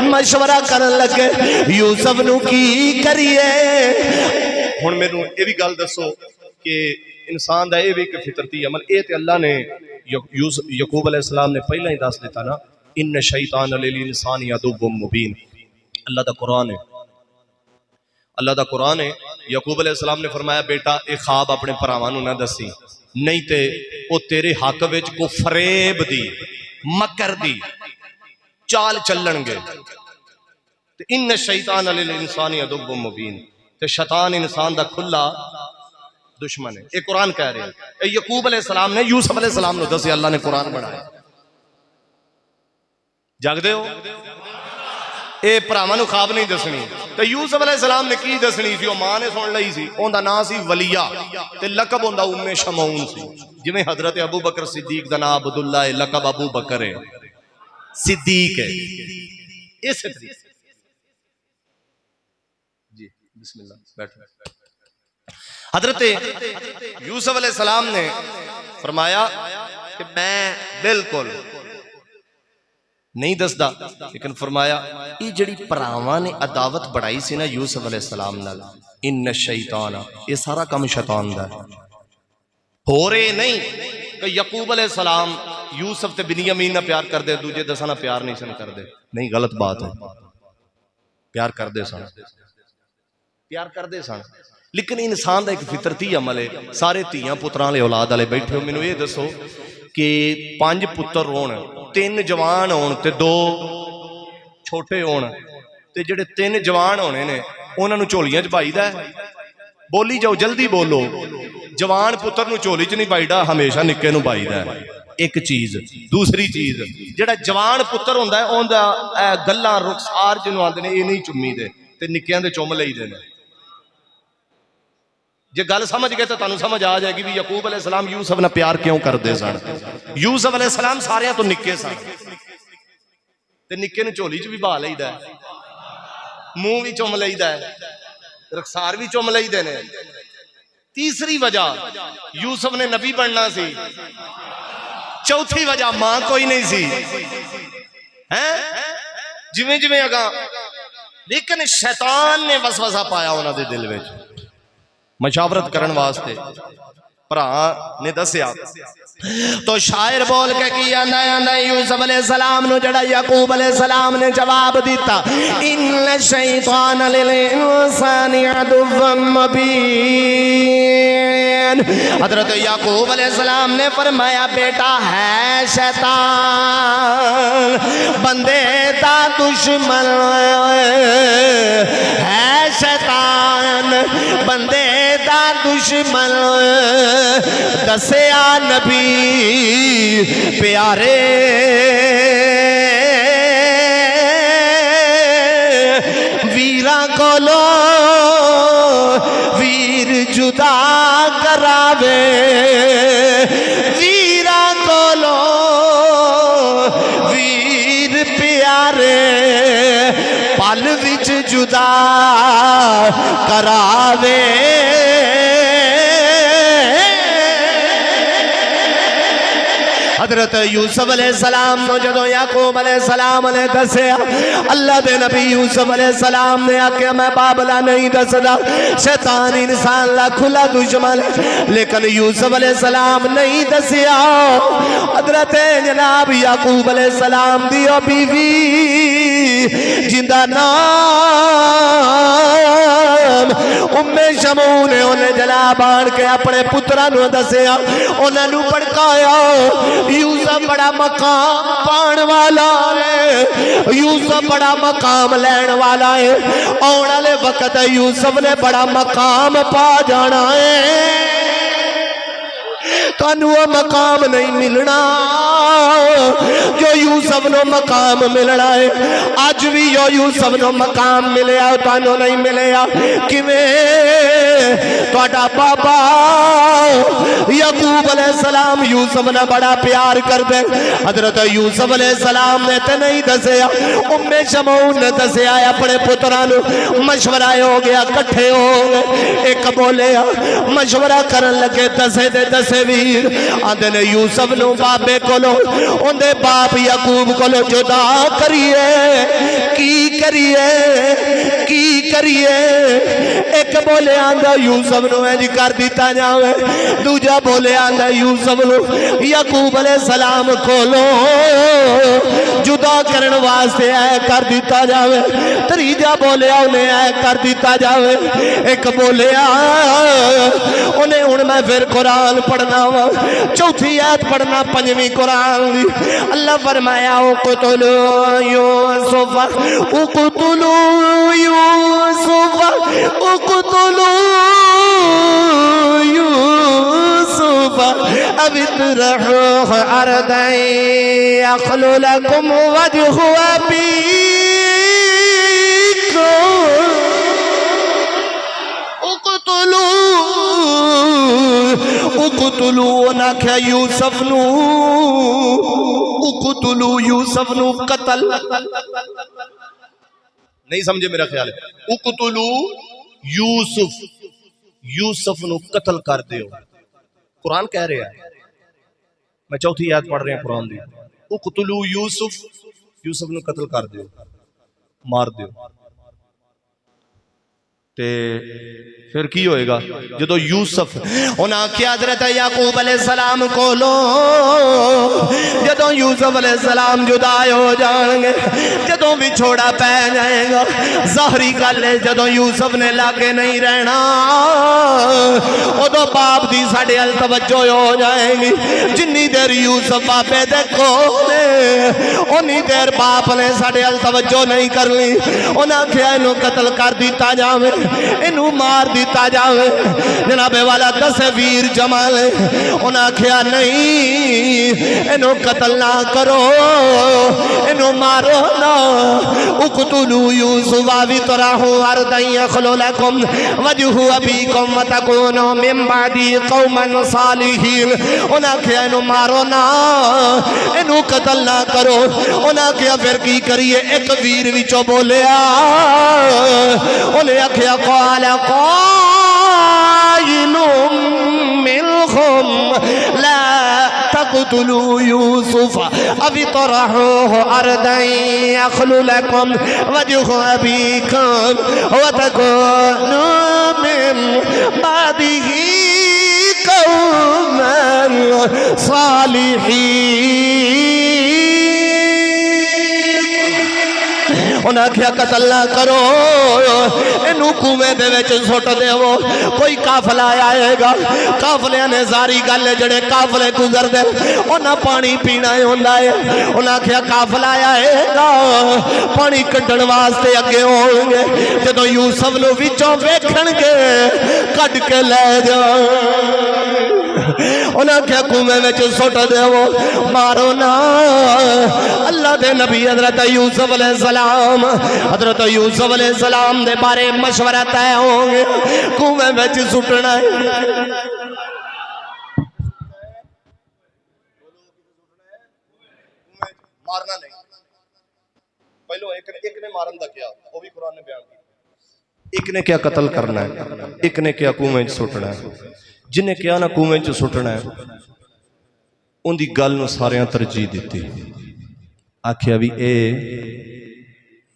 मशवरा करन लगे यूसुफ नू की करिए। हुण मैनू ये भी गल दसो कि इंसान दा ये भी एक फितरती अमल ये ते अल्लाह ने याकूब अलैहिस्सलाम ने पहला ही दस दिता ना, इन्न शैतान लिल इंसानी अदुव्वुम मुबीन। अल्लाह दा कुरान है, अल्लाह दा कुरान है। याकूब अलैहिस्सलाम ने फरमाया बेटा ये ख्वाब अपने भरावां नू ना दसी, नहीं ते वो तेरे हक विच को फरेब दी मकर दी चाल चलणगे। इन्न शैतान लिल इंसानी अदुव्वुम मुबीन, ते शैतान इंसान दा खुला दुश्मन है। ये कुरान कह रहे हैं। याकूब अलैहिस्सलाम ने यूसुफ अलैहिस्सलाम नू दसे, अल्लाह ने कुरान बनाया। जागदे हो? ये भरावां नू ख्वाब नहीं दसनी, तो यूसुफ अलैहिस्सलाम ने की दसनी सी, मां ने सुन लई सी। उनदा नाम सी वलिया ते लकब उनदा उम्मे शमौन सी। जिवें हजरत अबू बकर सिद्दीक दा नाम अब्दुल्ला है, लकब अबू बकर है, सिद्दीक है। इस तरीके जी बिस्मिल्लाह बैठो। हजरत यूसुफ अलैहिस्सलाम ने फरमाया कि मैं बिल्कुल नहीं दसदा, लेकिन फरमाया ये जड़ी भरावां ने अदावत बढ़ाई सी ना यूसुफ अलैहिस्सलाम नाल, इन्न शैतान, ये सारा काम शैतान दा हो रहे नहीं कि याकूब अलैहिस्सलाम यूसुफ ते बिन्यामीन ना प्यार करदे, दूजे 10 ना प्यार नहीं सन करदे। नहीं, गलत बात है, प्यार करदे सन, प्यार करदे सन, लेकिन इंसान का एक फितरती अमल है। सारे धियां पुत्रां वाले औलाद वाले बैठे हो, मैनू ये दसो कि 5 पुत्र होण, 3 जवान होण ते 2 छोटे होण, ते जिहड़े 3 जवान होने ने उन्हां नूं झोलियां च पाईदा। बोली जाओ, जल्दी बोलो। जवान पुत्र नूं झोली च नहीं पाईदा, हमेशा निक्के नूं पाईदा। एक चीज। दूसरी चीज, जिहड़ा जवान पुत्र हुंदा है उहदा गल्लां रुखसार जिन्हों आंदे ने ये नहीं चुम्मी दे, ते निक्कियां दे चुम लईदे ने। जे गल समझ गए तो तुहानू समझ आ जाएगी भी याकूब अलैहिस्सलाम यूसुफ ने प्यार क्यों करते सन। यूसुफ अलैहिस्सलाम सारियां तो निक्के सन, ते निक्के नूं झोली च भी पा लईदा, मुंह भी चुम लईदा, रुखसार भी चुम लईदे ने। तीसरी वजह, यूसुफ ने नबी बनना सी। चौथी वजह, मां कोई नहीं सी, हैं जिवें जिवें अगा, लेकिन शैतान ने वसवसा पाया उन्होंने दिल में मशावरत करने वास्ते। भरा ने दसिया तो शायर बोल के किया नया नया यूसुफ अलैहिस्सलाम नु जड़ा याकूब अलैहिस्सलाम ने जवाब दिता, इन्न शैतान लिल इंसानी अदुव्वुम मुबीन। हजरत याकूब अलैहिस्सलाम ने फरमाया, बेटा है शैतान बंदे दा दुश्मन है, शैतान बंदे दा दुश्मन। दसिया नबी प्यारे वीरा कोलो वीर जुदा करावे, वीरा कोलो वीर प्यारे पल विच जुदा करावे। हजरत यूसुफ अलैहिस्सलाम नो जदों याकूब अलैहिस्सलाम ने दसिया, अल्लाह दे नबी यूसुफ अलैहिस्सलाम ने आख्या मैं बाबला नहीं दसदा, शैतान इंसान दा खुला दुश्मन, लेकिन यूसुफ अलैहिस्सलाम नहीं दसिया। हजरत जनाब याकूब अलैहिस्सलाम दी बीवी जिंदा नाम उम्मे शमू ने उन्हें जनाब आन के अपने पुत्रा नु दसिया, उन्होंने भड़काया, यूसुफ बड़ा मकाम पाने वाला है, यूसुफ बड़ा मकाम लैन वाला है, आने वाले वक्त यूसुफ ने बड़ा मकाम पा जाना है, तानू वो मकाम नहीं मिलना जो यूसुफ नो मकाम मिलना है। अज भी जो यूसुफ नो मकाम मिले तानू नहीं मिले। किवें तुहाडा बाबा याकूब अलैहिस्सलाम यूसुफ ने बड़ा प्यार करदे, हजरत यूसुफ अलैहिस्सलाम ने ते नहीं दसिया, उम्मे शमून ने दसिया अपने पुत्रां नू। मशवरा हो गया, कट्ठे हो गए, एक बोले मशवरा करन लगे, दसे दे दसे वीर आंदे ने यूसुफ नु बाबे कोलो उनदे बाप याकूब कोलो जुदा करिए, की करिए की करिए। एक बोले आंदा यूसुफ नु इंज कर दिता जावे, दूजा बोले आंदा यूसुफ नु याकूब अलैहिस्सलाम कोलो जुदा करन वास्ते ऐ कर दिता जावे, तीजा बोले उन्हें ऐ कर दिता जावे। एक बोले उन्हें हुण मैं फिर कुरान पढ़ना वा, चौथी आयत पढ़ना पंजवीं कुरान दी। अल्लाह फरमाया उक़्तुलू यूसुफ उक़्तुलू यूसुफ उक़्तुलू यूसुफ अबितरहूह अर्दन यख़लु लकुम वजहु अबीकुम उक़्तुलू उक़्तुलू ना क्या यूसुफ नू उक़्तुलू यूसुफ नू कत्ल नहीं समझे मेरा ख्याल है। उक़्तुलू यूसुफ यूसुफ नू कत्ल कर दियो, कुरान कह रहा है। मैं चौथी आयत पढ़ रहा कुरान दी। उक़्तुलू यूसुफ यूसुफ नू कत्ल कर दियो, मार दियो। ते फिर की होएगा जो यूसुफ उन्हें आख्या हजरत याकूब अलैहिस्सलाम कोलो जदों यूसुफ अलैहिस्सलाम जुदा हो जाएंगे, जदों विछोड़ा पै जाएगा, ज़ाहरी गल है जदों यूसुफ ने लागे नहीं रहना उदों बाप दी साडे अल तवज्जो हो जाएगी। जिन्नी देर यूसुफ बापे दे कोल उन्नी देर बाप ने साडे अल तवज्जो नहीं करनी। उन्हें आख्या इनू कत्ल कर दिता जावे, इनू मार दिता जावे। जनाबे वाला 10 वीर जमा ले, उन्हें आख्या नहीं इनू कत्ल ना करो, इनू मारो ना। उक़्तुलू यूसुफ वतरहू अर्दन यख़लु लकुम वजहु अबीकुम वतकूनू मिन बादी कौमन सालिहीन। उन्हें आख्या इनू मारो ना, इनू कत्ल ना करो। उन्हें आख्या फिर की करिए? एक वीर विचों बोलिया, उन्हें आख्या क़ाल क़ाइलुम मिनहुम ला तक़्तुलू यूसुफ अबितरहूह अर्दन यख़लु लकुम वजहु अबीकुम वतकूनू मिन बादिही कौमन सालिहीन। उन्हें आख्या कतल ना करो, इनू कुएं दे विच सुट देवो, कोई काफला आएगा, काफलिया ने सारी गल जड़े काफले गुजरदे उन्हें पानी पीना होंदा है। उन्हें आख्या काफला आएगा, पानी कड्ढण वास्ते अगे होणगे, जदों यूसुफ नूं विचों वेखणगे कढ के लै जाओ। उन्हें आख्या कुएं में सुट देवो, मारो ना। अल्लाह दे नबी हजरत यूसुफ अलैहिस्सलाम, हजरत यूसुफ अलैहिस्सलाम दे बारे मशवरा तय होंगे, कुएं में सुटना है। मारना नहीं, पहलो एक ने मारन दा क्या, वो भी कुरान ने बयान किया। एक ने क्या कत्ल करना है, एक ने क्या कुएं च सुटना है। जिन्हें क्या ना कुएं च सुटना है, उनकी गल नूं सारियां तरजीह दी, आख्या भी ए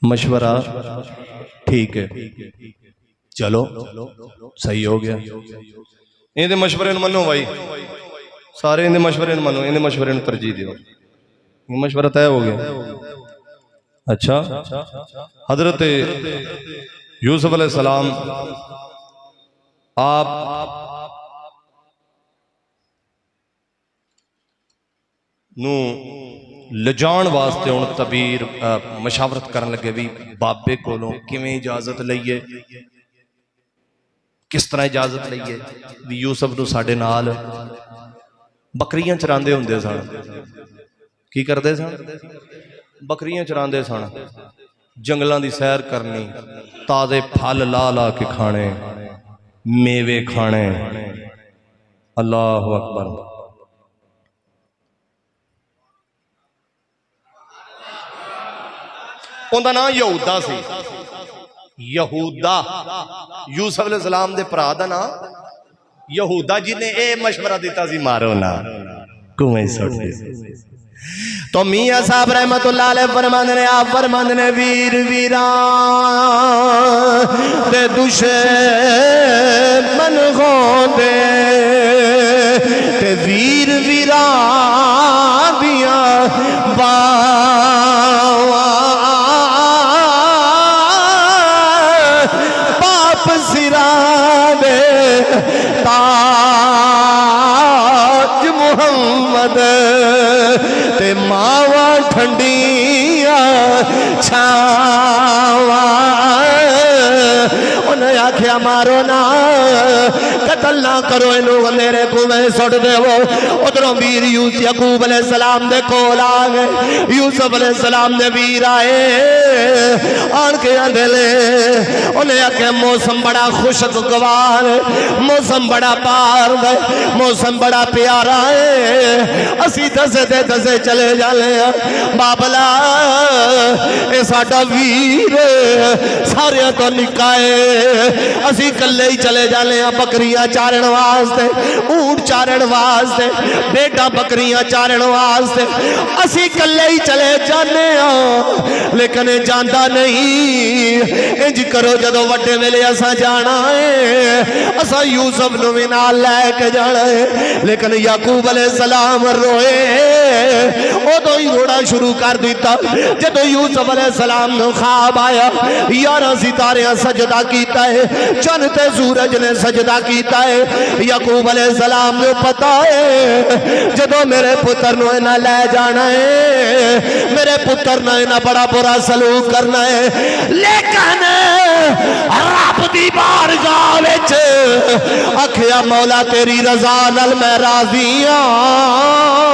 मशवरा ठीक है, चलो सही हो गया, इहदे मशवरे नूं मनो भाई, सारे इहदे मशवरे नूं मनो, इहदे मशवरे नूं तरजीह दिओ, मशवरा तय हो गया। अच्छा, हजरत यूसुफ अलैहिस्सलाम आप नू लजाण वास्ते हुण तबीर मशावरत करन लगे भी बाबे कोलों किवें इजाजत लईए, किस तरह इजाजत लईए भी यूसुफ नू साडे नाल। बकरियां चरांदे हुंदे सन, की करदे सन, बकरियां चरांदे सन, जंगलों की सैर करनी, ताजे फल ला ला के खाने, मेवे खाने। अल्लाह अकबर। उनका नाम यहूदा सी, यहूदा यूसुफ अलैहिस्सलाम दे भरा दा नाम यहूदा, जिन्हें यह मशवरा दिता सी मारो ना कुएं सुट दे। तो मियां साहब रहमतुल्लाह अलैह फरमांदे ने, आप फरमांदे ने वीर वीरा दे दुश्मन होंदे ते वीर वीरा दिया बाप सिरा दे ताज मुहम्मद ते मावा ठंडिया छावा। उन्हें आख्या मारो ना, कतल ना करो, इनू मेरे कुएं सुट देवो। उधरों वीर याकूब अलैहिस्सलाम दे कोल आ गए, यूसुफ अलैहिस्सलाम दे वीर आए, आन के आंदे ले। उन्हें आख्या मौसम बड़ा खुशगवार, मौसम बड़ा पार है, मौसम बड़ा प्यारा है, असी दसे दे दसे चले जाने बाबला, ये साडा वीर सारिया तो निका है, असी कल्ले ही चले जाने बकरियां चारण वास्ते, ऊंट चारण वास्ते, बेटा बकरियां चारण वास्ते, असी कल्ले ही चले जाने, लेकिन जाता नहीं। इंज करो जदों वड्डे वेले असा जाना है, असा यूसुफ नूं भी नाल लैके जाना है। लेकिन याकूब अलैहिस्सलाम रोए, उदों ही रोना शुरू कर दिता जदों यूसुफ अलैहिस्सलाम नूं ख्वाब आया, 11 सितारियां सजदा कीता है, चंद ते सूरज ने सजदा कीता है। याकूब अलैहिस्सलाम नूं पता है जदों मेरे पुत्र नूं इन्हां लै जाना है, मेरे पुत्र नाल इन्हां बड़ा बुरा सलूक करना है, लेकिन रब दी बारगाह विच आखिया मौला तेरी रजा नाल मैं राजी हां।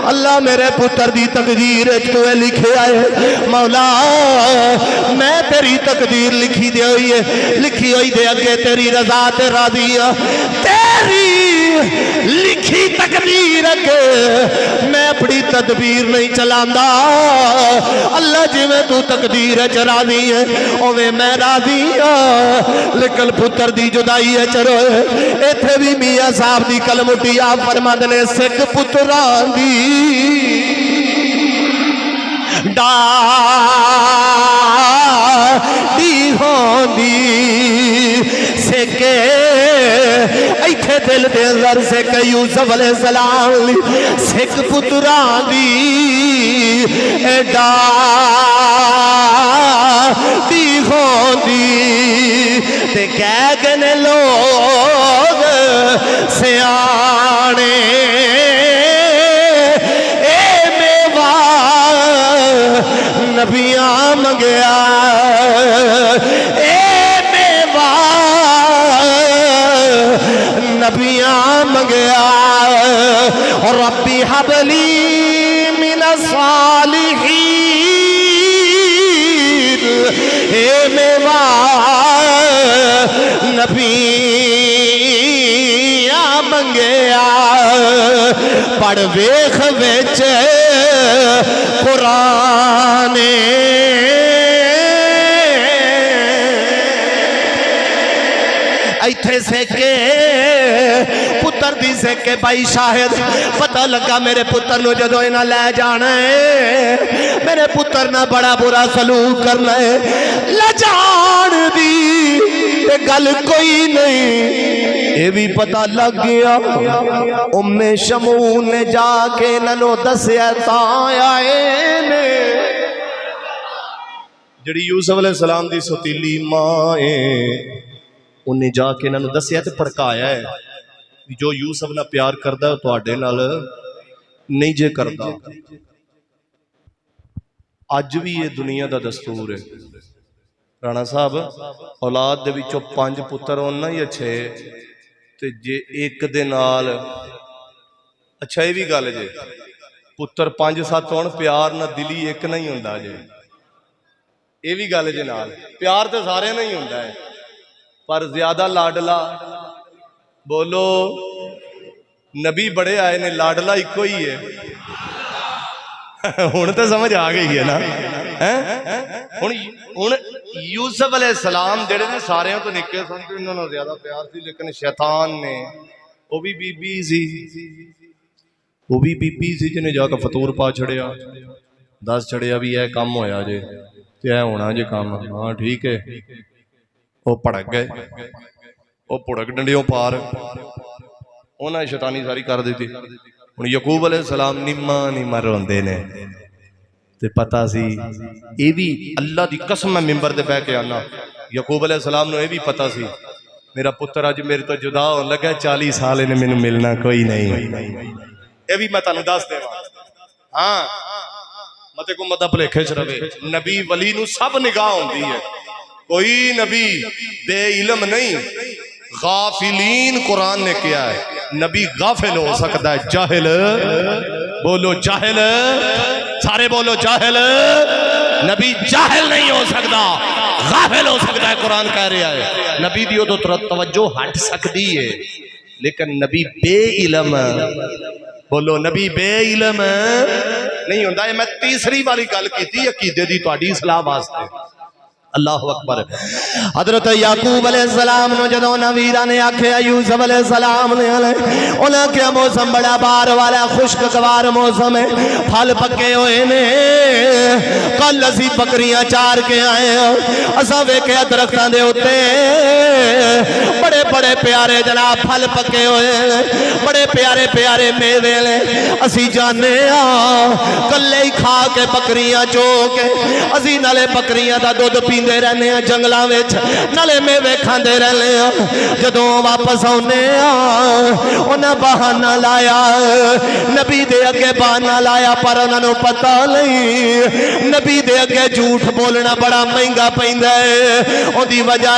अल्लाह मेरे पुत्र दी तकदीर तू लिखे आए, मौला मैं तेरी तकदीर लिखी दे हुई है, लिखी हुई दे अगे तेरी रजा ते राजी हां। तेरी लिखी तकदीर अगे मैं अपनी तदबीर नहीं चलांदा, अल्लाह जिवें तू तकदीर च राजी है उवें मैं राजी हां। लेकिन पुत्र दी जुदाई है चलो, इत्थे भी मियां साहब दी कलमुटी आप फरमांदे ने, सिख पुत्रां दी डाडी होंदी सिके इत्थे दिल दे अंदर सिक यूसुफ अलैहिस्सलाम ली सिक पुत्रां दी एडा दी होंदी ते कह गए लोग सियाने ए मेवा नबियां मंगया नबियां मंगया और रब्बी हबली मिनस सालिहीन हे मेवा नबियां मंगया पढ़ वेख विच कुराने इथे सेके पुत्र दी सेके भाई शाहिद पता लगा मेरे पुत्र नु जदों इन्हां लै जाना है मेरे पुत्र ना बड़ा बुरा सलूक करना है लजान दी ते गल कोई नहीं ये भी पता लग गया उम्मे शमून ने जाके इन्हां दस्या तां आए ने जिहड़ी यूसुफ अलैहिस्सलाम दी सतीली मां है उन्हें जाके इन्होंने दसिया तो भड़काया है कि जो यूसुफ नाल प्यार करता है तुहाडे नाल नहीं जे करता। अज भी ये दुनिया का दस्तूर है राणा साहब औलाद दे विचों 5 पुत्र होना ही अच्छे ते जे एक दे नाल अच्छा ये भी गल जे पुत्र 5-7 होण प्यार ना दिली एक नहीं हुंदा जे ये भी गल जे नाल प्यार तो सारे नहीं हुंदा है पर ज्यादा लाडला बोलो नबी बड़े आए ने लाडला इको ही है हुण तो समझ आ गई है ना हुण यूसुफ अलैहिस्सलाम जेड़े ने सारे तो निके सन ते इन्हां ज्यादा प्यार सी लेकिन शैतान ने वो भी बीबी सी जिन्हें जाकर फतूर पा छड़िया दस छड़िया भी यह काम होया जे ते ऐ होना जे काम हाँ ठीक है वो भड़क गए वो भुड़क डंडियों पार उन्हें शैतानी सारी कर दी हुण यकूब अलैहिस्सलाम निम्मा रोंदे ने ते पता सी ये भी अल्लाह की कसम मैं मिंबर ते बह के आना यकूब अलैहिस्सलाम नूं ये भी पता सी मेरा पुत्र अज मेरे तो जुदा होने लगा 40 साल इन्हें मैनूं मिलना कोई नहीं ये भी मैं तुहानूं दस देवां हाँ मते को मदा भुलेखे च रवे नबी वली नूं सब निगाह होंदी है कोई नबी बे इल्म नहीं गाफिलीन कुरान ने किया है नबी गाफिल हो सकता है जाहिल बोलो जाहिल सारे बोलो जाहिल नबी जाहिल नहीं हो सकता गाफिल हो सकता है कुरान कह रहा है नबी दी तो तवज्जो हट सकती है लेकिन नबी बे इल्म बोलो नबी बे इल्म नहीं होता मैं तीसरी वाली गल की अकीदे दी तुहाडी सलाह वास्ते अल्लाह अकबर हजरत याकूब अलैहिस्सलाम नु जदों नवीरा ने आख्या यूसुफ अलैहिस्सलाम ने उन्हें क्या मौसम बड़ा बार वाला खुशगवार मौसम है फल पके हुए ने कल असी बकरियां चार के आए असा वेख्या दरख्तां दे उत्ते बड़े बड़े प्यारे जनाब फल पके हुए बड़े प्यारे प्यारे मेवे ने असी जाने कल्ले ही खा के बकरियां चो के असी नाले बकरियां दा दुध पींदे रहने जंगलों में नाले मेवे खांदे रहने जदों वापस आने उन्हें बहाना लाया नबी दे अगे बहाना लाया पर उन्होंने पता नहीं नबी दे अगे झूठ बोलना बड़ा महंगा पैंदा है उहदी वजह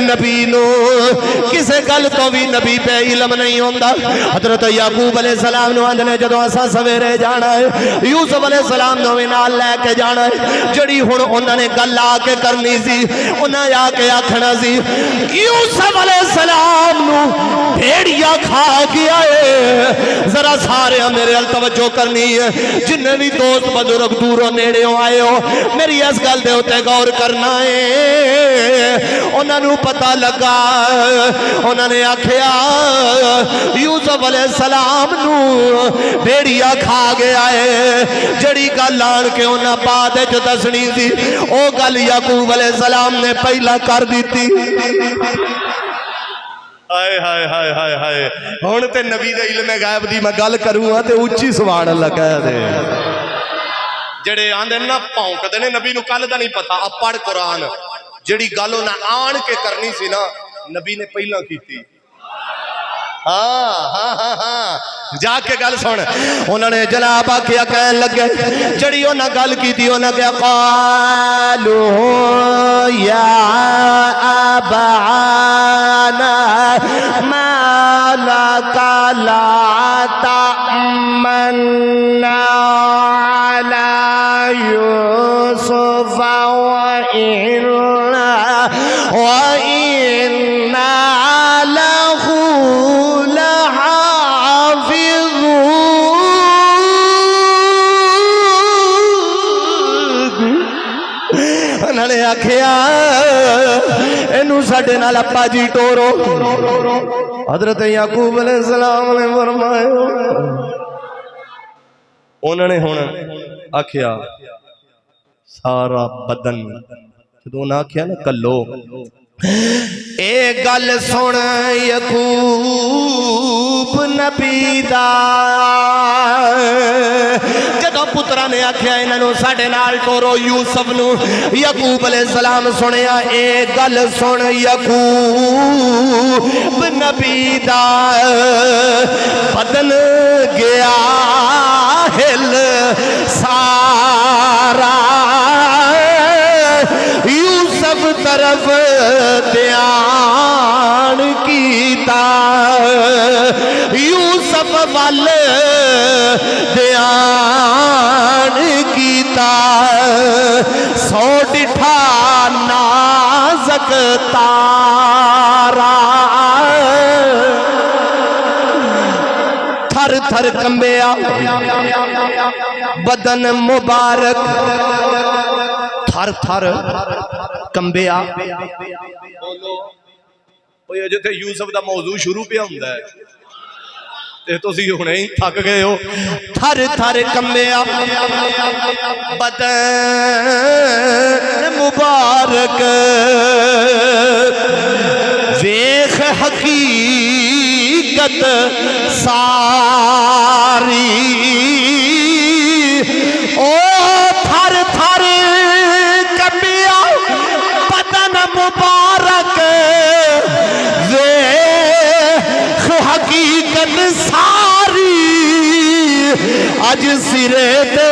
नबी नू किसी गल तो भी नबी पे इल्म नहीं होंदा हजरत याकूब अलैहिस्सलाम नू आंदे जदों असां सवेरे जाना है यूसुफ अलैहिस्सलाम नू भी नाल लैके जाना है जड़ी हुण उन्होंने गल आके करनी सी उन्हें आके आखना सी यूसुफ अलैहिस्सलाम नू भेड़िया खा गया है जरा सारे मेरे अल तवज्जो करनी है जिन्हें भी दोस्त बुजुर्ग दूरों नेड़े आए हो मेरी इस गल दे उत्ते गौर करना है उन्होंने पता लगा उन्होंने आख्या यूसुफ अलैहिस्सलाम नू भेड़िया खा गया है जड़ी गल आन के उन्हें बाद दसनी सी ओ गल याकूब अलैहिस्सलाम ने पहला कर दी हाय हाय हाय हाय हाय हुण ते नबी दे इल्मे गायब दी मैं गल करूंगा ते उच्ची सुभान अल्लाह कह दे जेड़े आंदे ना भौंकदे ने नबी नूं कल दा नहीं पता आ पढ़ कुरान जेड़ी गल उन्हां आण के करनी सी ना नबी ने पहला कीती हाँ हाँ हाँ हाँ जाके गल सुन उन्होंने जनाब आखिया कह लगे जड़ी उन्हें गल की थी उन्हें क्या कालू या अबाना माला काला तमन्ना अला यूसुफ व इन्ना लहू उन्होंने आखिया इनू साडे नाल अप्पा जी टोरो हजरत याकूब अलैहिस्सलाम ने फरमाया उन्होंने हुण आखिया सारा बदन जदों उन्हें आखिया ना कलो ए गल सुन याकूब नबी दा जदों पुत्रा ने आख्या इन्हों साडे नाल टोरो यूसुफ नूं याकूब अलैहिस्सलाम सुनिया ए गल सुन याकूब नबी दा बदन गया हिल सारा यूसुफ तरफ ध्यान कीता यूसुफ वाल ध्यान कीता सो डिठा नाज़क तारा थर थर कंबिया बदन मुबारक थर थर कंबिया जिथे यूसुफ दा मौजू शुरू पे हुंदा है ते तुसीं हुणे ही थक गए हो थर थर कंबिया बदन मुबारक वेख हकीकत सारी ओ थर थर कंबिया बदन मुबारक वेख हकीकत सारी अज सिरे ते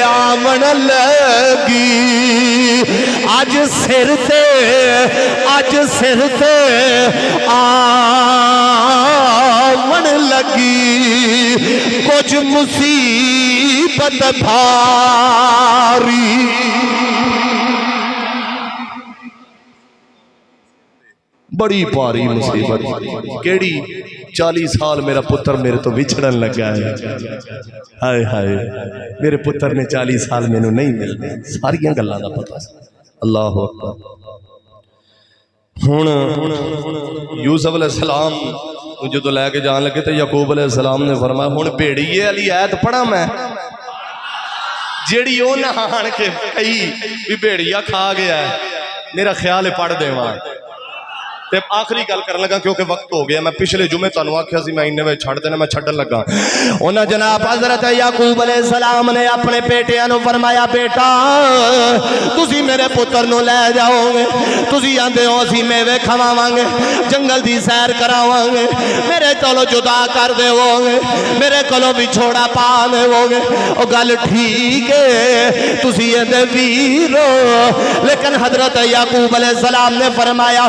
आमन लगी अज सिर ते आमन लगी कुछ मुसीबत भारी बड़ी भारी मुसीबत केड़ी 40 साल मेरा पुत्र मेरे तो विछड़न लगा है हाय हाय मेरे पुत्र ने 40 साल मैनू नहीं मिलने सारियां गल्लां दा पता अल्लाह अकबर हुण यूसुफ अलैहिस्सलाम जो लैके जान लगे तो याकूब अलैहिस्सलाम ने फरमाया हुण भेड़िए वाली आयत पढ़ा मैं जेड़ी ओ नहान के कही भी भेड़िया खा गया है मेरा ख्याल है पढ़ देवां ते आखिरी गल कर लगा क्योंकि वक्त हो गया मैं पिछले जुमे तुहानू आख्या सी मैं इन्ने वे छड़ देना मैं छड्डन लगा उन्हें जनाब हजरत याकूब अलैहिस्सलाम ने अपने बेटियां नू फरमाया बेटा तुसी मेरे पुत्र नू लै जाओगे तुसी आंदे हो असीं मेवे खवावांगे जंगल दी सैर करावांगे मेरे कोलों जुदा कर देवोगे मेरे कोलों विछोड़ा पा देवोगे ओ गल ठीक है तुसी इहदे वीर हो लेकिन हजरत याकूब अलैहिस्सलाम ने फरमाया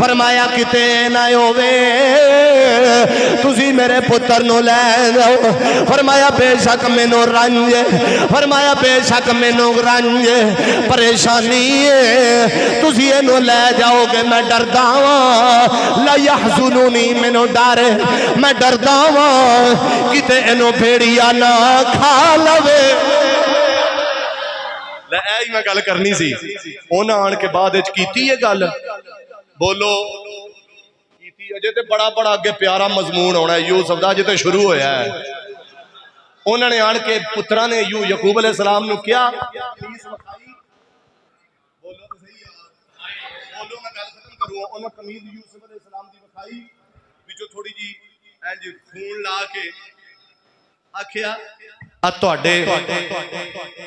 फरमाया किते ना होवे तुसी मेरे पुत्र नू लै जाओ फरमाया बेशक मैनू रंज फरमाया बेशक मैनू रंज परेशानी है तुसी इनू लै जाओगे मैं डरदा वां ला यहज़ुनूनी मैनू डर मैं डरदा वां किते इनू भेड़िया ना खा लवे ਲੈ ਇਹ ਹੀ मैं गल करनी सी उन्हें आन के बाद कीती है गल बोलो कीती अजे ते बड़ा बड़ा अगे प्यारा मजमून आना है यूसुफ दा अजे ते शुरू होया है उन्होंने आन के पुत्रा ने यकूब अलैहिस्सलाम नू क्या कमीज यूसुफ अलैहिस्सलाम दी विखाई विचों थोड़ी जी इंज खून ला के आखिया आ तुहाडे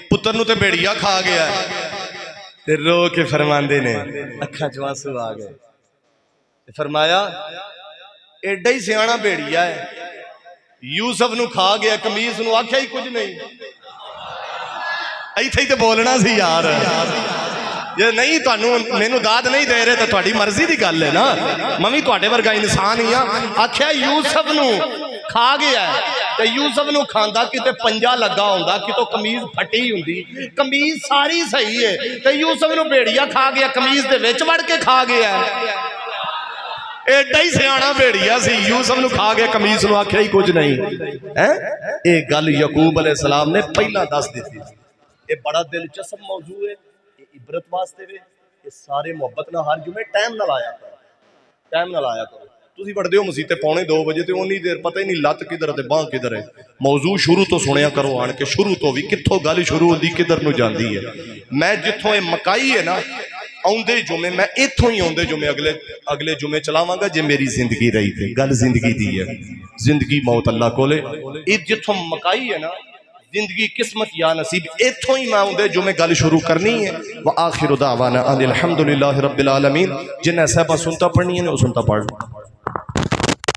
पुत्र नूं ते भेड़िया खा गया ते रो के फरमांदे ने अखां च आंसू आ गए ते फरमाया एडा ही सियाणा भेड़िया है यूसुफ नूं खा गया कमीज नूं आख्या ही कुछ नहीं इत्थे ही ते बोलना सी यार जे नहीं तुहानू मैनू दाद नहीं दे रहे तो तुहाडी मर्जी की गल है ना मैं भी तुहाडे वर्गा इंसान ही हाँ आख्या यूसुफ नू खा गया ते यूसुफ नू खांदा किते पंजा लगा हुंदा कितों कमीज फटी हुंदी कमीज सारी सही है ते यूसुफ नू भेड़िया खा गया कमीज दे विच वड़ के खा गया एडा ही सियाणा भेड़िया सी यूसुफ नू खा गया कमीज नू आख्या ही कुछ नहीं है ये गल यकूब अलैहिस्सलाम ने पहला दस दी थी ये बड़ा दिलचस्प मौजू है इबरत वास्ते वे ये सारे मुहब्बत ना हर जुमे टाइम ना लाया करो तुसी पढ़दे हो मसीते 2:45 बजे ते उन्नी देर पता ही नहीं लत किधर ते बांह किधर है मौजू शुरू तो सुनिया करो आन के शुरू तो भी कित्थों गल शुरू होंदी किधर नूं जांदी है मैं जिथों ये मकाई है ना आउंदे जुमे मैं इत्थों ही आउंदे जुमे अगले जुमे चलावांगा जे मेरी जिंदगी रही थे गल जिंदगी दी है जिंदगी मौत अल्लाह कोले ये जिथों मकाई है ना जिंदगी किस्मत या नसीब इत्थों ही मैं आउंदे जुमे गल शुरू करनी है व आखिर दावाना अनिल हम्दुलिल्लाहि रब्बिल आलमीन जिन्हें साहबा सुनता पढ़नी है वो सुनता पढ़